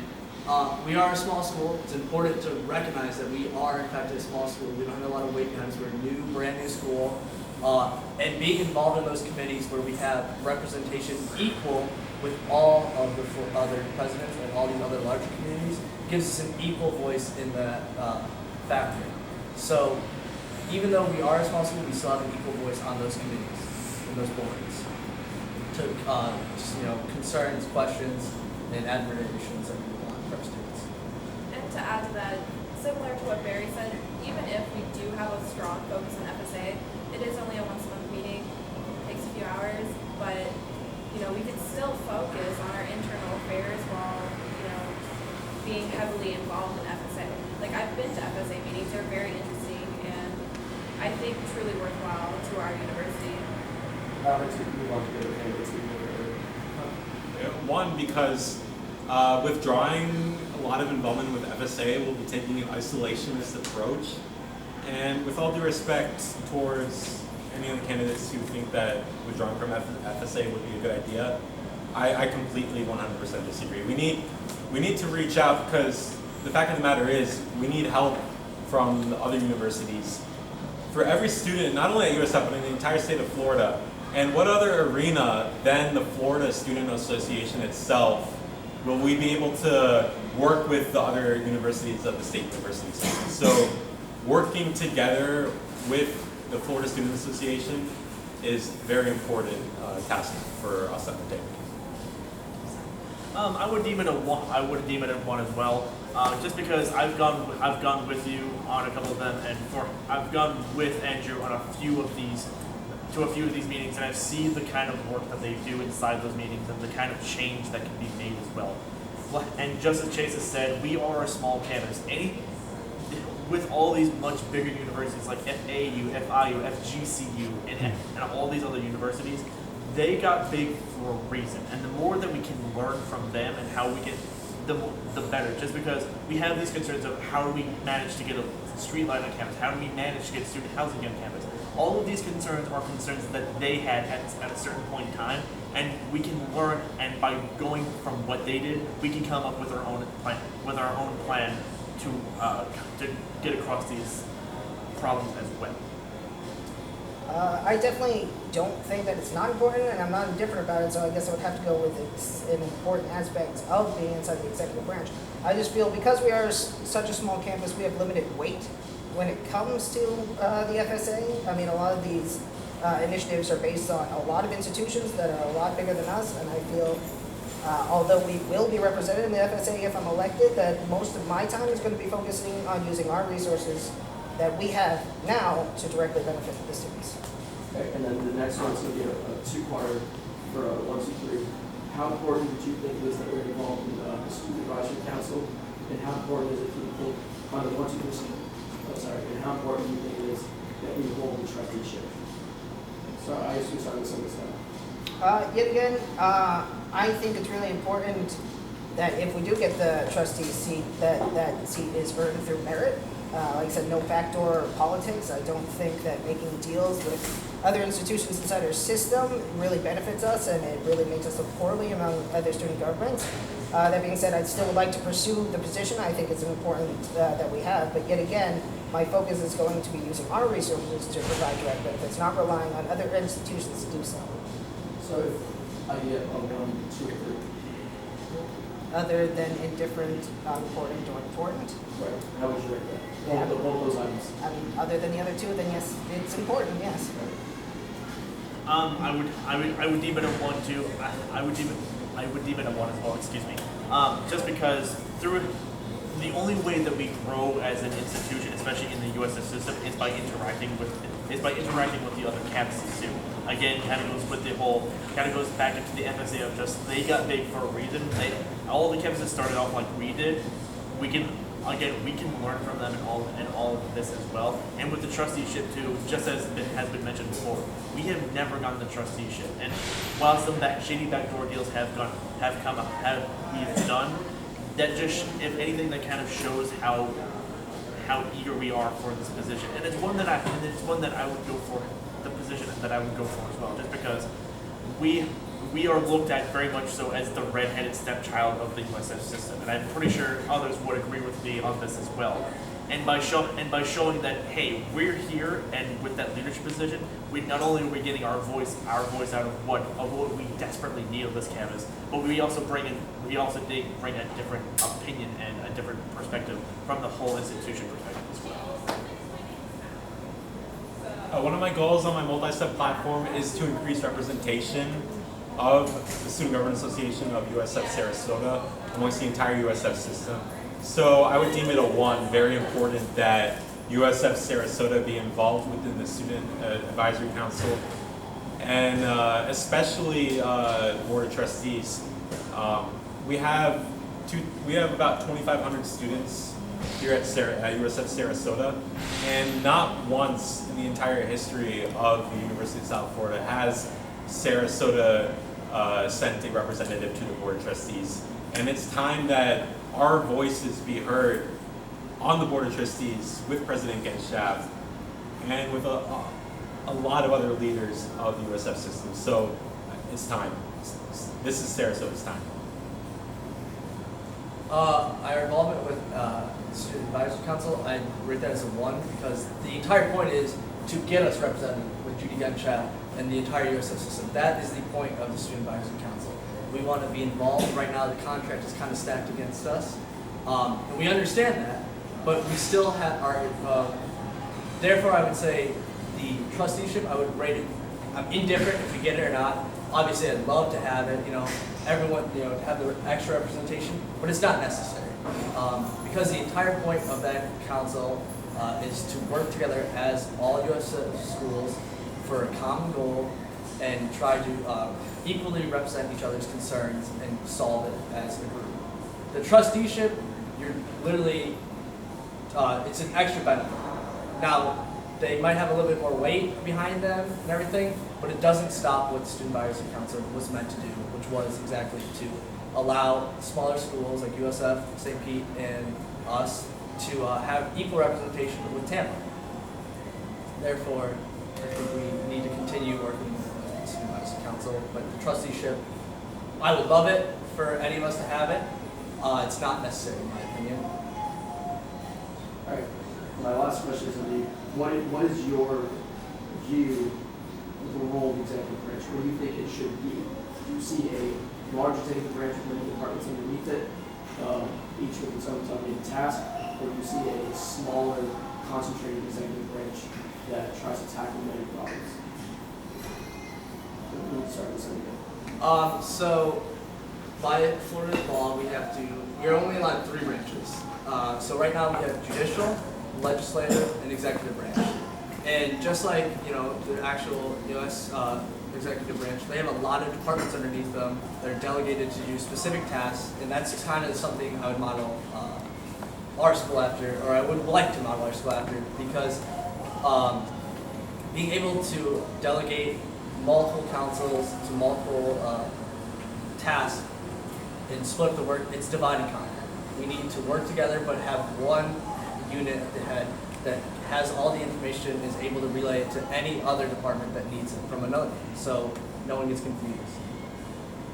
we are a small school. It's important to recognize that we are, in fact, a small school. We don't have a lot of weight behind us. We're a new, brand new school. And being involved in those committees where we have representation equal with all of the other presidents and all these other larger communities gives us an equal voice in that factor. So even though we are a small school, we still have an equal voice on those committees and those boards to just, concerns, questions, and admirations that we want for our students. And to add to that, similar to what Barry said, even if we do have a strong focus on FSA, it is only a once-a-month meeting, takes a few hours, but we could still focus on our internal affairs while being heavily involved in FSA. Like, I've been to FSA meetings; they're very interesting and I think truly worthwhile to our university. One, because withdrawing a lot of involvement with FSA will be taking an isolationist approach. And with all due respect towards any of the candidates who think that withdrawing from FSA would be a good idea, I completely 100% disagree. We need to reach out, because the fact of the matter is we need help from the other universities. For every student, not only at USF, but in the entire state of Florida. And what other arena than the Florida Student Association itself will we be able to work with the other universities of the state university system? So working together with the Florida Student Association is a very important task for us to undertake. I would deem it a one. I would deem it a one as well, just because I've gone with you on a couple of them, and I've gone with Andrew on a few of these meetings, and I've seen the kind of work that they do inside those meetings and the kind of change that can be made as well. And just as Chase has said, we are a small campus. With all these much bigger universities like FAU, FIU, FGCU, and all these other universities, they got big for a reason. And the more that we can learn from them and how we can, the better. Just because we have these concerns of how do we manage to get a street light on campus, how do we manage to get student housing on campus. All of these concerns are concerns that they had at a certain point in time, and we can learn. And by going from what they did, we can come up with our own plan, to get across these problems as well. I definitely don't think that it's not important, and I'm not indifferent about it, so I guess I would have to go with it's an important aspect of being inside the executive branch. I just feel because we are such a small campus, we have limited weight when it comes to the FSA. I mean, a lot of these initiatives are based on a lot of institutions that are a lot bigger than us, and I feel, although we will be represented in the FSA if I'm elected, that most of my time is going to be focusing on using our resources that we have now to directly benefit the students. Okay, and then the next one's going to be a two-parter for 1, 2, 3. How important do you think it is that we're involved in the student advisory council, and how important is it for you think on the 1, 2, 3? And how important do you think it is that we hold the trusteeship? So I assume starting with some of this stuff. Yet again, I think it's really important that if we do get the trustee seat, that seat is earned through merit. Like I said, no backdoor politics. I don't think that making deals with other institutions inside our system really benefits us, and it really makes us look poorly among other student governments. That being said, I'd still like to pursue the position. I think it's important that we have, but yet again, my focus is going to be using our resources to provide direct benefits, not relying on other institutions to do so. So if I get a 1, 2, or 3. Other than indifferent, not important, or important. Right. How would you rate that? Yeah. Both those items. I mean, other than the other two, then yes, it's important, yes. I would deem it a 1, 2. I would deem it a 1 as well. Excuse me. Just because through the only way that we grow as an institution, especially in the USF system, is by interacting with the other campuses too. Again, kind of goes back into the FSA of just they got big for a reason. All the campuses started off like we did. We can learn from them and all of this as well. And with the trusteeship too, just as has been mentioned before, we have never gotten the trusteeship. And while some shady backdoor deals have done, that just, if anything, that kind of shows how eager we are for this position. And it's one that I would go for, the position that I would go for as well, just because we are looked at very much so as the red-headed stepchild of the USF system, and I'm pretty sure others would agree with me on this as well. And by showing that, hey, we're here, and with that leadership position, we not only are we getting our voice out of what we desperately need on this campus, but we also bring a different opinion and a different perspective from the whole institution perspective as well. One of my goals on my multi-step platform is to increase representation of the Student Government Association of USF Sarasota amongst the entire USF system. So I would deem it a 1, very important that USF Sarasota be involved within the Student Advisory Council, and especially Board of Trustees. We have about 2,500 students here at USF Sarasota, and not once in the entire history of the University of South Florida has Sarasota sent a representative to the Board of Trustees. And it's time that our voices be heard on the Board of Trustees with President Genshaft and with a lot of other leaders of the USF system. So it's time. This is Sarasota's time. Our involvement with Student Advisory Council, I rate that as a 1 because the entire point is to get us represented with Judy Genshaft and the entire USF system. That is the point of the Student Advisory Council. We want to be involved. Right now, the contract is kind of stacked against us, and we understand that, but we still have our. Therefore, I would say the trusteeship. I would rate it. I'm indifferent if we get it or not. Obviously, I'd love to have it. Everyone, to have the extra representation, but it's not necessary because the entire point of that council is to work together as all USF schools for a common goal and try to equally represent each other's concerns and solve it as a group. The trusteeship, you're literally, it's an extra benefit. Now, they might have a little bit more weight behind them and everything, but it doesn't stop what the Student Advisory Council was meant to do, which was exactly to allow smaller schools like USF, St. Pete, and us to have equal representation with Tampa. Therefore, I think we need to continue working with the Student Advisory Council, but the trusteeship, I would love it for any of us to have it. It's not necessary in my opinion. All right. My last question is going to be, what is your view of the role of the executive branch? What do you think it should be? Do you see a large executive branch with many departments underneath it, each with its own delegated task, or do you see a smaller, concentrated executive branch that tries to tackle many problems? We'll start with something. So by Florida law, we're only allowed 3 branches. So right now we have judicial, legislative, and executive branch. And just like, the actual U.S. Executive branch, they have a lot of departments underneath them that are delegated to do specific tasks, and that's kind of something I would model our school after, or I would like to model our school after, because being able to delegate multiple councils to multiple tasks and split the work, it's divide and conquer. We need to work together, but have one unit at the head that has all the information, is able to relay it to any other department that needs it from another, so no one gets confused.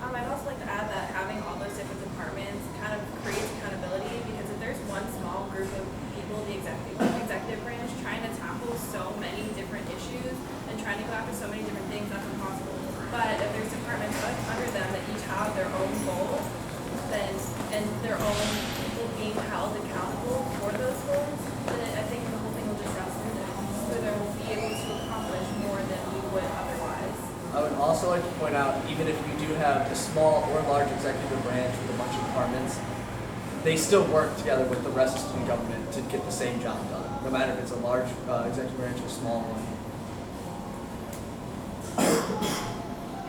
I'd also like to add that having all those different departments kind of creates accountability, because if there's one small group of people, the executive branch, trying to tackle so many different issues and trying to go after so many different things, that's impossible. But if there's departments under them that each have their own goals, and their own people being held accountable for those goals, then I think the whole thing will just run smoother. So they will be able to accomplish more than we would otherwise. I would also like to point out, even if you do have a small or large executive branch with a bunch of departments, they still work together with the rest of student government to get the same job done, no matter if it's a large executive branch or a small one.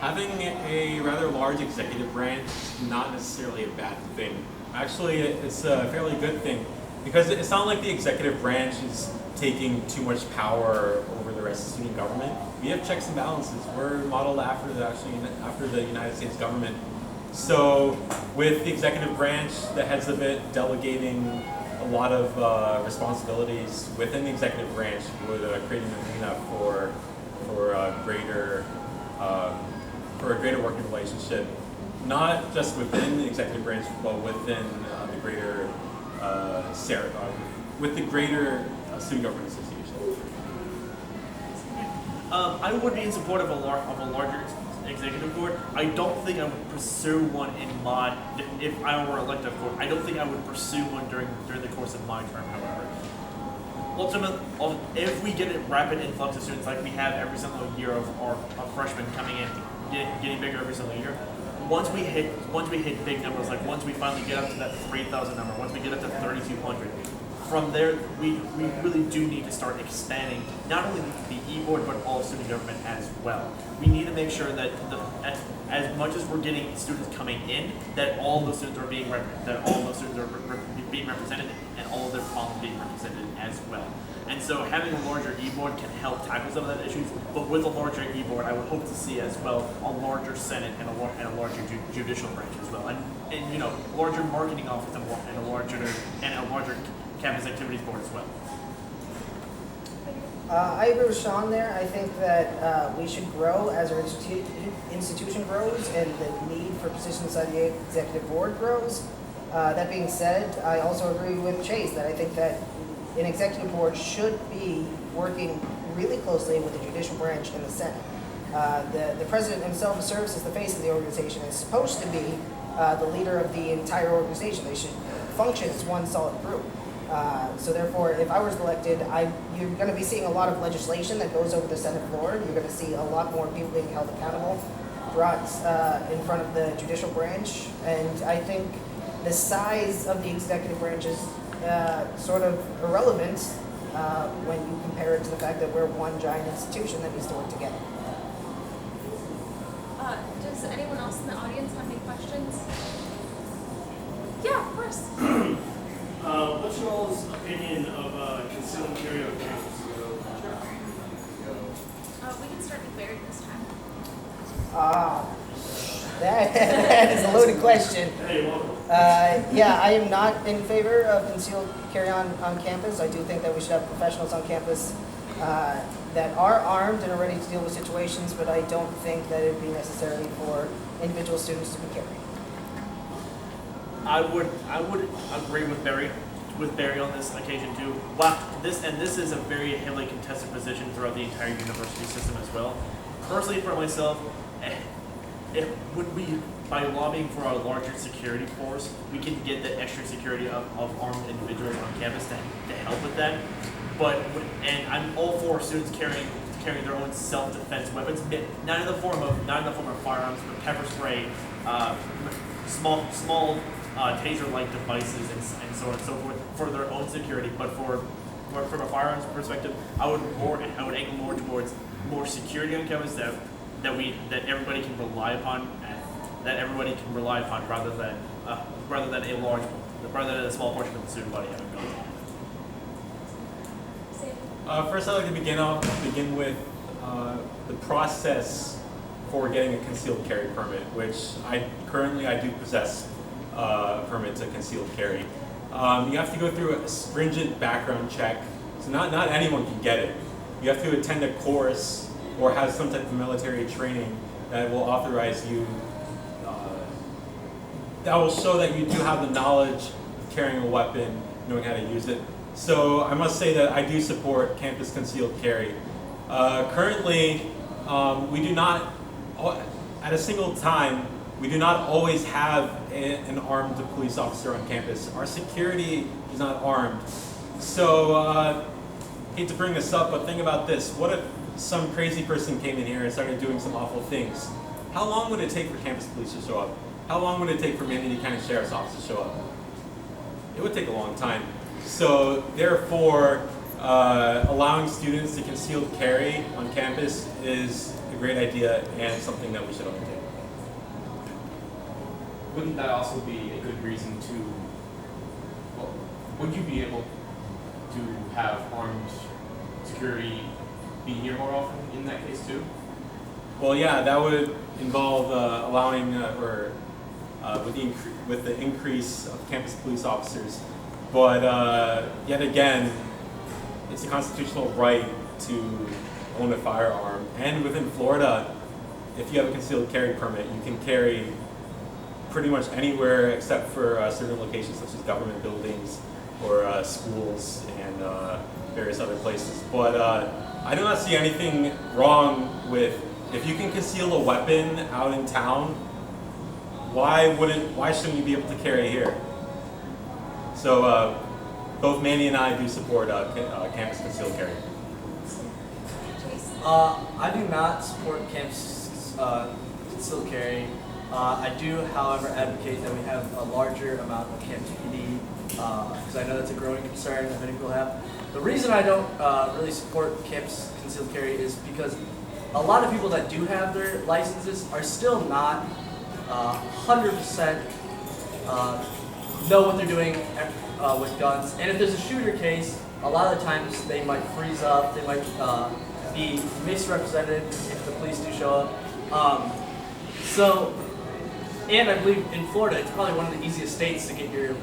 Having a rather large executive branch is not necessarily a bad thing. Actually, it's a fairly good thing, because it's not like the executive branch is taking too much power over the rest of student government. We have checks and balances. We're modeled after the United States government. So with the executive branch, the heads of it delegating a lot of responsibilities within the executive branch would create an arena for a greater working relationship, not just within the executive branch, but within the greater with the greater student government association. I would be in support of a larger executive board. I don't think I would pursue one if I were elected, of course. I don't think I would pursue one during the course of my term, however. Ultimately, if we get a rapid influx of students like we have every single year of freshmen coming in, getting bigger every single year, once we hit big numbers, like once we finally get up to that 3,000 number, once we get up to 3,200, from there we really do need to start expanding not only the e-board but all of student government as well. We need to make sure that as much as we're getting students coming in, that all those students are being being represented and all of their problems being represented as well. And so having a larger e-board can help tackle some of those issues, but with a larger e-board, I would hope to see as well a larger Senate and a larger judicial branch as well, and you know, larger marketing office and a larger campus activities board as well. I agree with Sean there. I think that we should grow as our institution grows and the need for positions inside the executive board grows. That being said, I also agree with Chase that I think that an executive board should be working really closely with the judicial branch and the Senate. The president himself serves as the face of the organization and is supposed to be the leader of the entire organization. They should function as one solid group. So therefore, if I was elected, you're going to be seeing a lot of legislation that goes over the Senate floor. You're going to see a lot more people being held accountable, brought in front of the judicial branch. And I think the size of the executive branch is sort of irrelevant when you compare it to the fact that we're one giant institution that needs to work together. Does anyone else in the audience have any questions? Yeah, of course. What's your all's opinion of concealed carry on campus? We can start with Barry this time. That is a loaded question. Hey, welcome. Yeah, I am not in favor of concealed carry-on on campus. I do think that we should have professionals on campus that are armed and are ready to deal with situations, but I don't think that it would be necessary for individual students to be carrying. I would agree with Barry on this occasion too. Wow, this is a very heavily contested position throughout the entire university system as well. Personally, for myself, it would be by lobbying for a larger security force, we can get the extra security of armed individuals on campus to help with that. And I'm all for students carrying their own self-defense weapons, not in the form of firearms, but pepper spray, small taser-like devices, and so on and so forth for their own security. But from a firearms perspective, I would angle more towards more security on campus that everybody can rely upon, rather than a small portion of the student body having guns. First, I'd like to begin with the process for getting a concealed carry permit, which I do possess a permit to concealed carry. You have to go through a stringent background check, so not anyone can get it. You have to attend a course or have some type of military training that will authorize you, that will show that you do have the knowledge of carrying a weapon, knowing how to use it. So I must say that I do support campus concealed carry. Currently, we do not, at a single time, we do not always have an armed police officer on campus. Our security is not armed. So, hate to bring this up, but think about this. What if some crazy person came in here and started doing some awful things? How long would it take for campus police to show up? How long would it take for Manatee County Sheriff's Office to show up? It would take a long time. So therefore, allowing students to concealed carry on campus is a great idea and something that we should undertake. Wouldn't that also be a good reason to, well, would you be able to have armed security be here more often in that case too? Well, yeah, that would involve allowing, with the increase of campus police officers. But yet again, it's a constitutional right to own a firearm. And within Florida, if you have a concealed carry permit, you can carry pretty much anywhere except for certain locations such as government buildings or schools and various other places. But I do not see anything wrong with, if you can conceal a weapon out in town, why shouldn't you be able to carry here? So both Manny and I do support campus concealed carry. I do not support campus concealed carry I do, however, advocate that we have a larger amount of campus PD because I know that's a growing concern that many people have. The reason I don't really support campus concealed carry is because a lot of people that do have their licenses are still not 100% know what they're doing with guns. And if there's a shooter case, a lot of the times they might freeze up, they might be misrepresented if the police do show up. And I believe in Florida, it's probably one of the easiest states to get your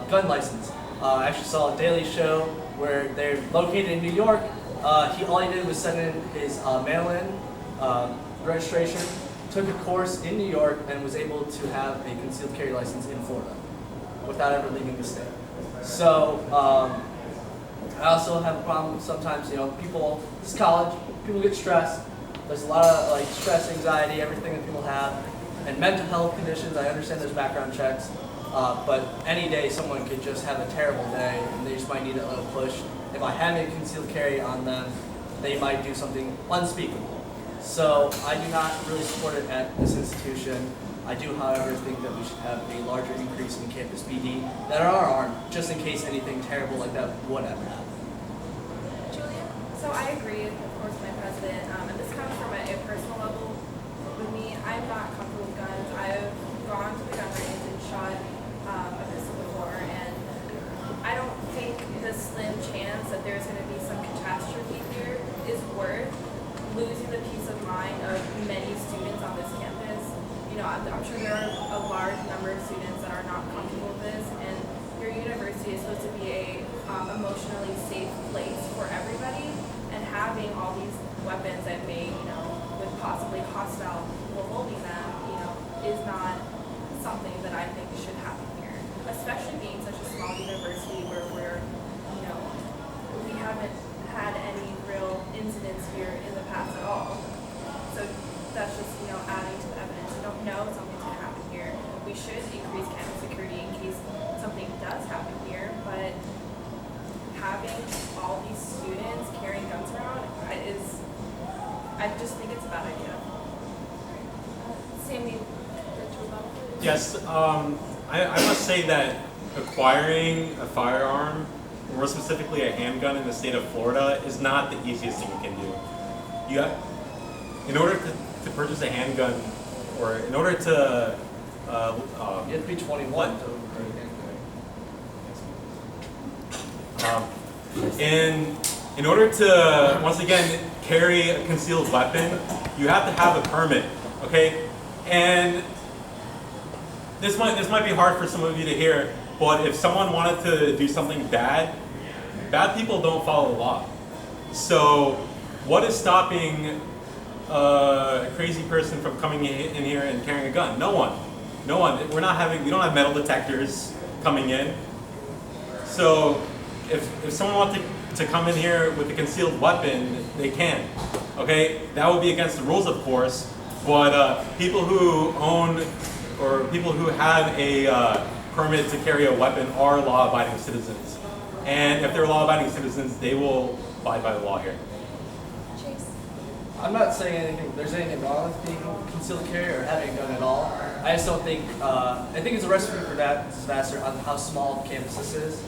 gun license. I actually saw a Daily Show where they're located in New York. All he did was send in his mail-in registration, took a course in New York, and was able to have a concealed carry license in Florida without ever leaving the state. So I also have a problem sometimes, people, this is college, people get stressed. There's a lot of stress, anxiety, everything that people have. And mental health conditions, I understand there's background checks, but any day someone could just have a terrible day and they just might need a little push. If I have a concealed carry on them, they might do something unspeakable. So I do not really support it at this institution. I do, however, think that we should have a larger increase in campus PD that are armed, just in case anything terrible like that would ever happen. Julia? So I agree, of course, with my president, and this comes from a personal level. With me, I'm not comfortable with guns. I've gone to the gun range and shot a pistol before, and I don't think the slim chance that there's going to be some catastrophe here is worth losing the peace of mind of many students on this campus. I'm sure there are a large number of students that are not comfortable with this, and your university is supposed to be a emotionally safe place for everybody, and having all these weapons that may, with possibly hostile people holding them, is not something that I think should happen here, especially being such a small university where we haven't had any real incidents here in the past at all. So that's just, adding to the evidence. We don't know something's going to happen here. We should increase campus security in case something does happen here, but having all these students carrying guns around I just think it's a bad idea. Sammy, Yes, I must say that acquiring a firearm, more specifically a handgun in the state of Florida, is not the easiest thing you can do. In order to purchase a handgun, or in order to you have to be 21 to in order to, once again, carry a concealed weapon, you have to have a permit, okay? And this might be hard for some of you to hear, but if someone wanted to do something bad people don't follow the law. So what is stopping a crazy person from coming in here and carrying a gun? No one. We don't have metal detectors coming in. So if someone wanted to come in here with a concealed weapon, they can. Okay, that would be against the rules, of course. But people who own or people who have a permit to carry a weapon are law-abiding citizens. And if they're law-abiding citizens, they will abide by the law here. Chase? I'm not saying there's anything wrong with being concealed carry or having a gun at all. I just don't think, I think it's a recipe for disaster on how small campus this is.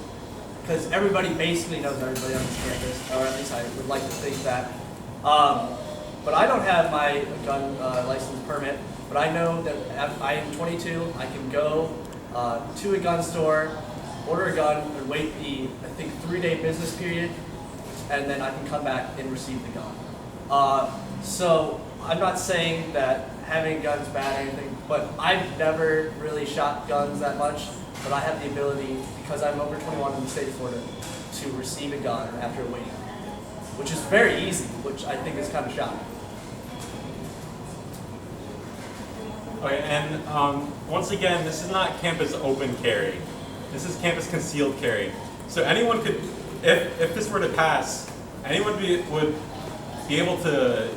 Because everybody basically knows everybody on this campus, or at least I would like to think that. But I don't have my gun license permit, but I know that I am 22, I can go to a gun store, order a gun, and wait the, I think, 3-day business period, and then I can come back and receive the gun. So I'm not saying that having guns is bad or anything, but I've never really shot guns that much, but I have the ability, because I'm over 21 in the state of Florida, to receive a gun after a waiting period, which is very easy, which I think is kind of shocking. Okay, and once again, this is not campus open carry. This is campus concealed carry. So anyone could, if this were to pass, anyone would be able to,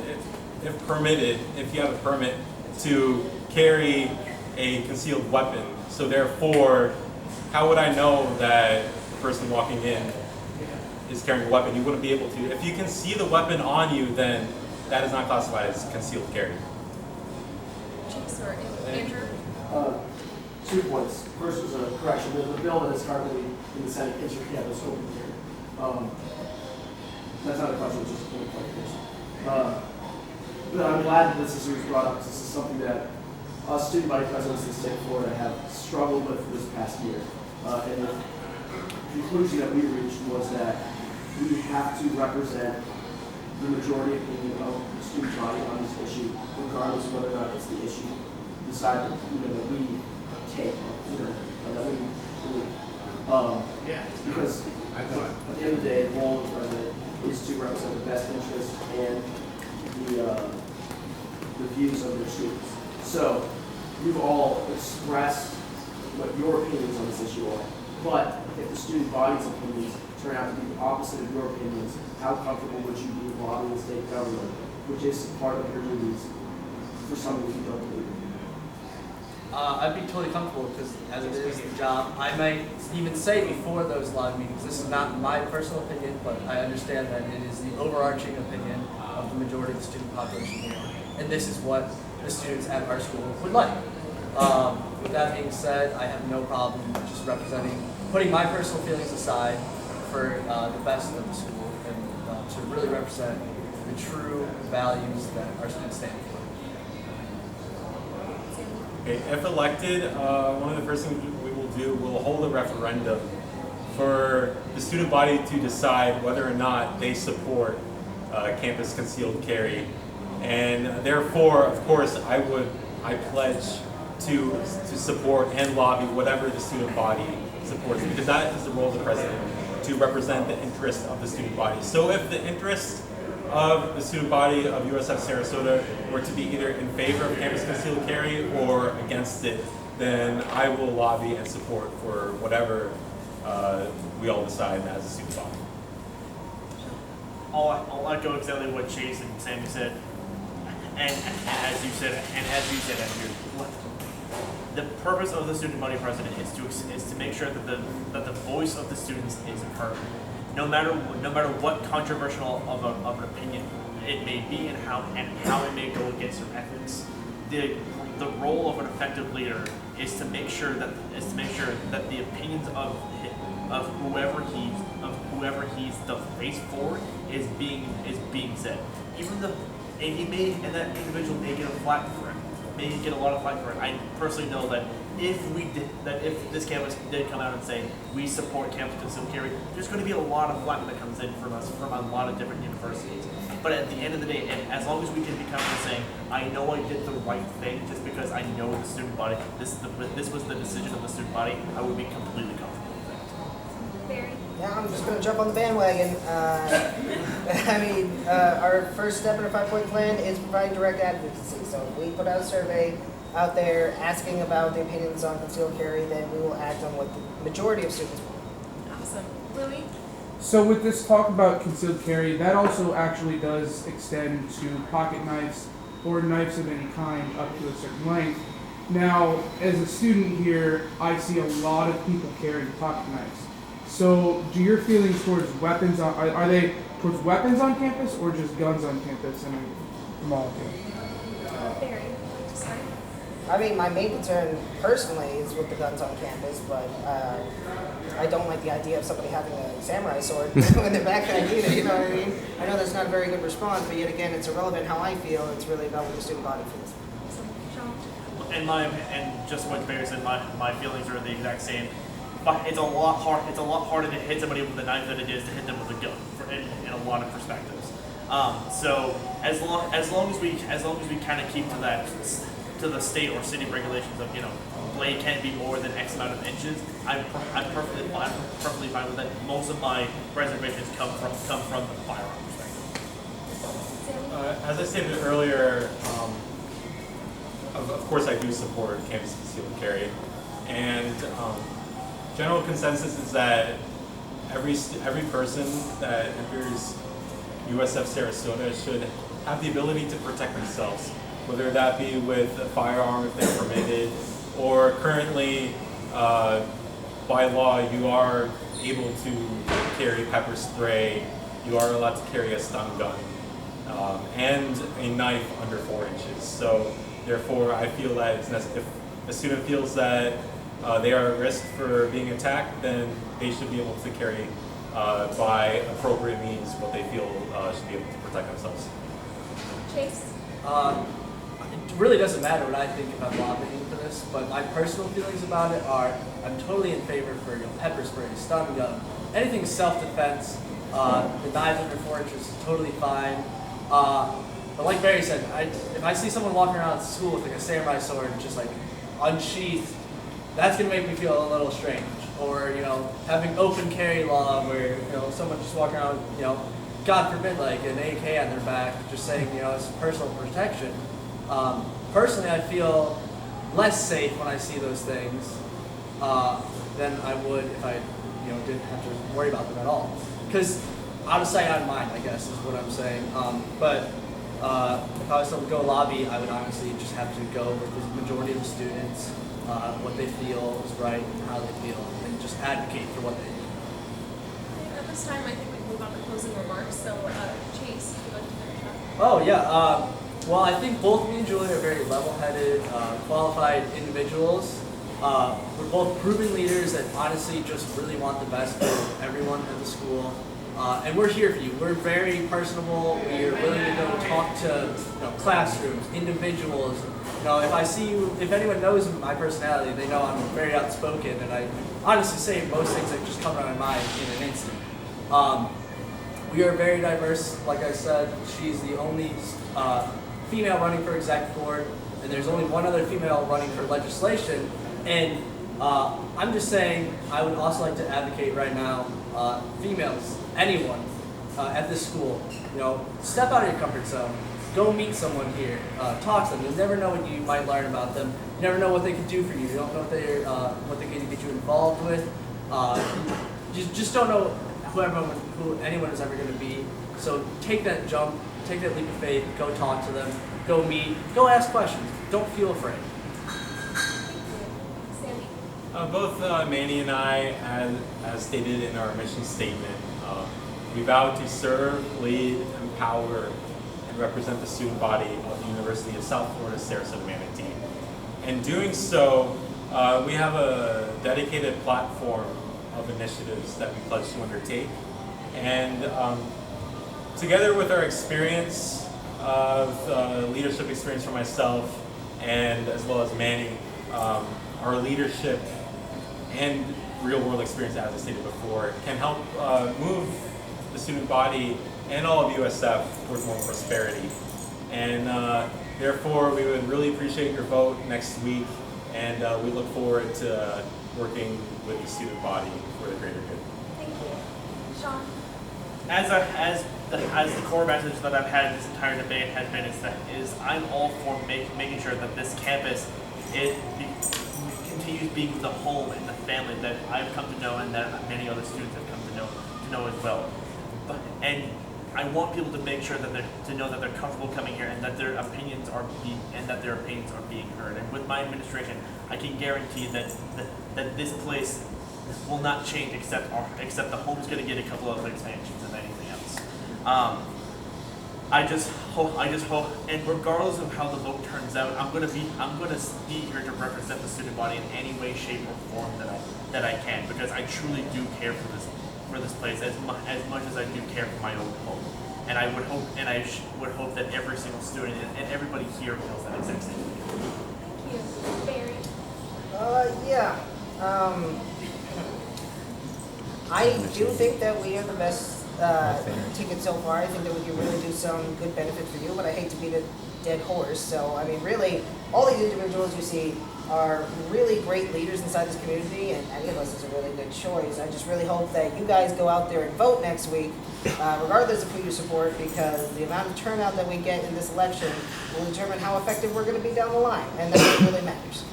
if permitted, if you have a permit, to carry a concealed weapon. So therefore, how would I know that the person walking in is carrying a weapon? You wouldn't be able to. If you can see the weapon on you, then that is not classified as concealed carry. Chase or Andrew? 2 points. First is a correction. The bill that is currently in the Senate is your campus open carry. That's not a question, it's just a point of clarification. But I'm glad that this issue was brought up. This is something that us student body presidents in the state of Florida have struggled with for this past year. And the conclusion that we reached was that we have to represent the majority opinion of the student body on this issue, regardless of whether or not it's the issue decided, that we take, that we believe. Because at the end of the day, the role of the president is to represent the best interests and the views of their students. So you've all expressed what your opinions on this issue are. But if the student body's opinions turn out to be the opposite of your opinions, how comfortable would you be lobbying the state government, which is part of your duties, for something you don't believe in? I'd be totally comfortable because as it is the job, I might even say before those live meetings, this is not my personal opinion, but I understand that it is the overarching opinion of the majority of the student population here. And this is what the students at our school would like. With that being said, I have no problem just putting my personal feelings aside for the best of the school and to really represent the true values that our students stand for. Okay, if elected, one of the first things we will do, we'll hold a referendum for the student body to decide whether or not they support campus concealed carry. And therefore, of course, I pledge to support and lobby whatever the student body supports, because that is the role of the president, to represent the interest of the student body. So if the interest of the student body of USF Sarasota were to be either in favor of campus concealed carry or against it, then I will lobby and support for whatever we all decide as a student body. I'll echo exactly what Chase and Sammy said, and as you said, Andrew, the purpose of the student body president is to make sure that the voice of the students is heard, no matter what controversial of an opinion it may be and how it may go against their ethics. The role of an effective leader is to make sure that the opinions of whoever he's the face for is being said. Even that individual may get a flack for it, may get a lot of flack for it. I personally know that if this campus did come out and say we support campus concealed carry, there's going to be a lot of flack that comes in from us from a lot of different universities. But at the end of the day, and as long as we can be comfortable saying, I know I did the right thing just because I know the student body, this was the decision of the student body, I would be completely comfortable with that. Barry? Yeah, I'm just going to jump on the bandwagon. Our first step in our 5-point plan is providing direct advocacy. So if we put out a survey out there asking about the opinions on concealed carry, then we will act on what the majority of students want. Awesome. Louis? So with this talk about concealed carry, that also actually does extend to pocket knives or knives of any kind up to a certain length. Now, as a student here, I see a lot of people carrying pocket knives. So do your feelings towards weapons, are they towards weapons on campus or just guns on campus? And I'm all okay. Barry? Sorry. I mean, my main concern personally is with the guns on campus, but I don't like the idea of somebody having a samurai sword in their backpack either, you know what I mean? I know that's not a very good response, but yet again, it's irrelevant how I feel, it's really about what the student body feels. And just what Barry said, my feelings are the exact same. But it's a lot harder to hit somebody with a knife than it is to hit them with a gun, in a lot of perspectives. So as long as we kind of keep to the state or city regulations of blade can't be more than X amount of inches, I'm perfectly fine with that. Most of my reservations come from the firearm perspective. As I stated earlier, of course I do support campus concealed carry, and general consensus is that every person that enters USF Sarasota should have the ability to protect themselves, whether that be with a firearm if they're permitted, or currently by law you are able to carry pepper spray, you are allowed to carry a stun gun, and a knife under 4 inches. So therefore I feel that it's necessary, a student feels that they are at risk for being attacked, then they should be able to carry by appropriate means what they feel should be able to protect themselves. Chase? It really doesn't matter what I think about lobbying for this, but my personal feelings about it are I'm totally in favor for pepper spray, stun gun, anything self-defense. The knives under forage is totally fine. But like Barry said, if I see someone walking around school with like a samurai sword just like unsheathed, that's gonna make me feel a little strange. Or having open carry law where someone just walking around, God forbid, like an AK on their back, just saying it's personal protection. Personally, I feel less safe when I see those things than I would if I didn't have to worry about them at all. Because out of sight, out of mind, I guess is what I'm saying. But if I was to go lobby, I would honestly just have to go with the majority of the students, what they feel is right and how they feel, and just advocate for what they do. At this time, I think we can move on to closing remarks. So, Chase, would you like to finish up? Oh, yeah. Well, I think both me and Julie are very level-headed, qualified individuals. We're both proven leaders that honestly just really want the best for everyone at the school. And we're here for you. We're very personable. We're willing to go talk to classrooms, individuals. If anyone knows my personality, they know I'm very outspoken, and I honestly say most things that just come to my mind in an instant. We are very diverse. Like I said, she's the only female running for exec board, and there's only one other female running for legislation. And I'm just saying, I would also like to advocate right now, females, anyone at this school, step out of your comfort zone. Go meet someone here. Talk to them. You'll never know what you might learn about them. You never know what they can do for you. You don't know what they can get you involved with. You just don't know who anyone is ever going to be. So take that jump. Take that leap of faith. Go talk to them. Go meet. Go ask questions. Don't feel afraid. Both Manny and I, as stated in our mission statement, we vow to serve, lead, empower, and represent the student body of the University of South Florida Sarasota Manatee. In doing so, we have a dedicated platform of initiatives that we pledge to undertake. And together with our experience of leadership experience for myself and as well as Manny, our leadership and real-world experience, as I stated before, can help move the student body and all of USF towards more prosperity. And therefore, we would really appreciate your vote next week, and we look forward to working with the student body for the greater good. Thank you. Sean? As the core message that I've had this entire debate has been is I'm all for making sure that this campus continues being the home and the family that I've come to know and that many other students have come to know as well. And I want people to make sure that they're comfortable coming here and that their opinions are being heard. And with my administration, I can guarantee that this place will not change except the home's going to get a couple of expansions and anything else. I just hope, and regardless of how the vote turns out, I'm gonna be here to represent the student body in any way, shape, or form that I can, because I truly do care for this place as much as I do care for my own home. And I would hope that every single student and everybody here feels that exact same way. Thank you. Barry? Yeah. I do think that we are the best ticket so far. I think that we can really do some good benefit for you, but I hate to beat a dead horse. So, I mean, really, all these individuals you see are really great leaders inside this community, and any of us is a really good choice. I just really hope that you guys go out there and vote next week, regardless of who you support, because the amount of turnout that we get in this election will determine how effective we're going to be down the line, and that's what really matters.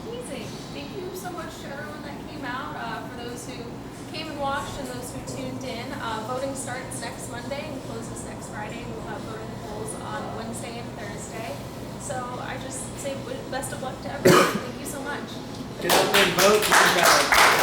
Amazing. Thank you so much to everyone that came out, for those who came and watched and those who tuned in. Voting starts next Monday and closes next Friday. We'll have voting polls on Wednesday and Thursday. So I just say best of luck to everyone. Thank you so much. Get out there and vote.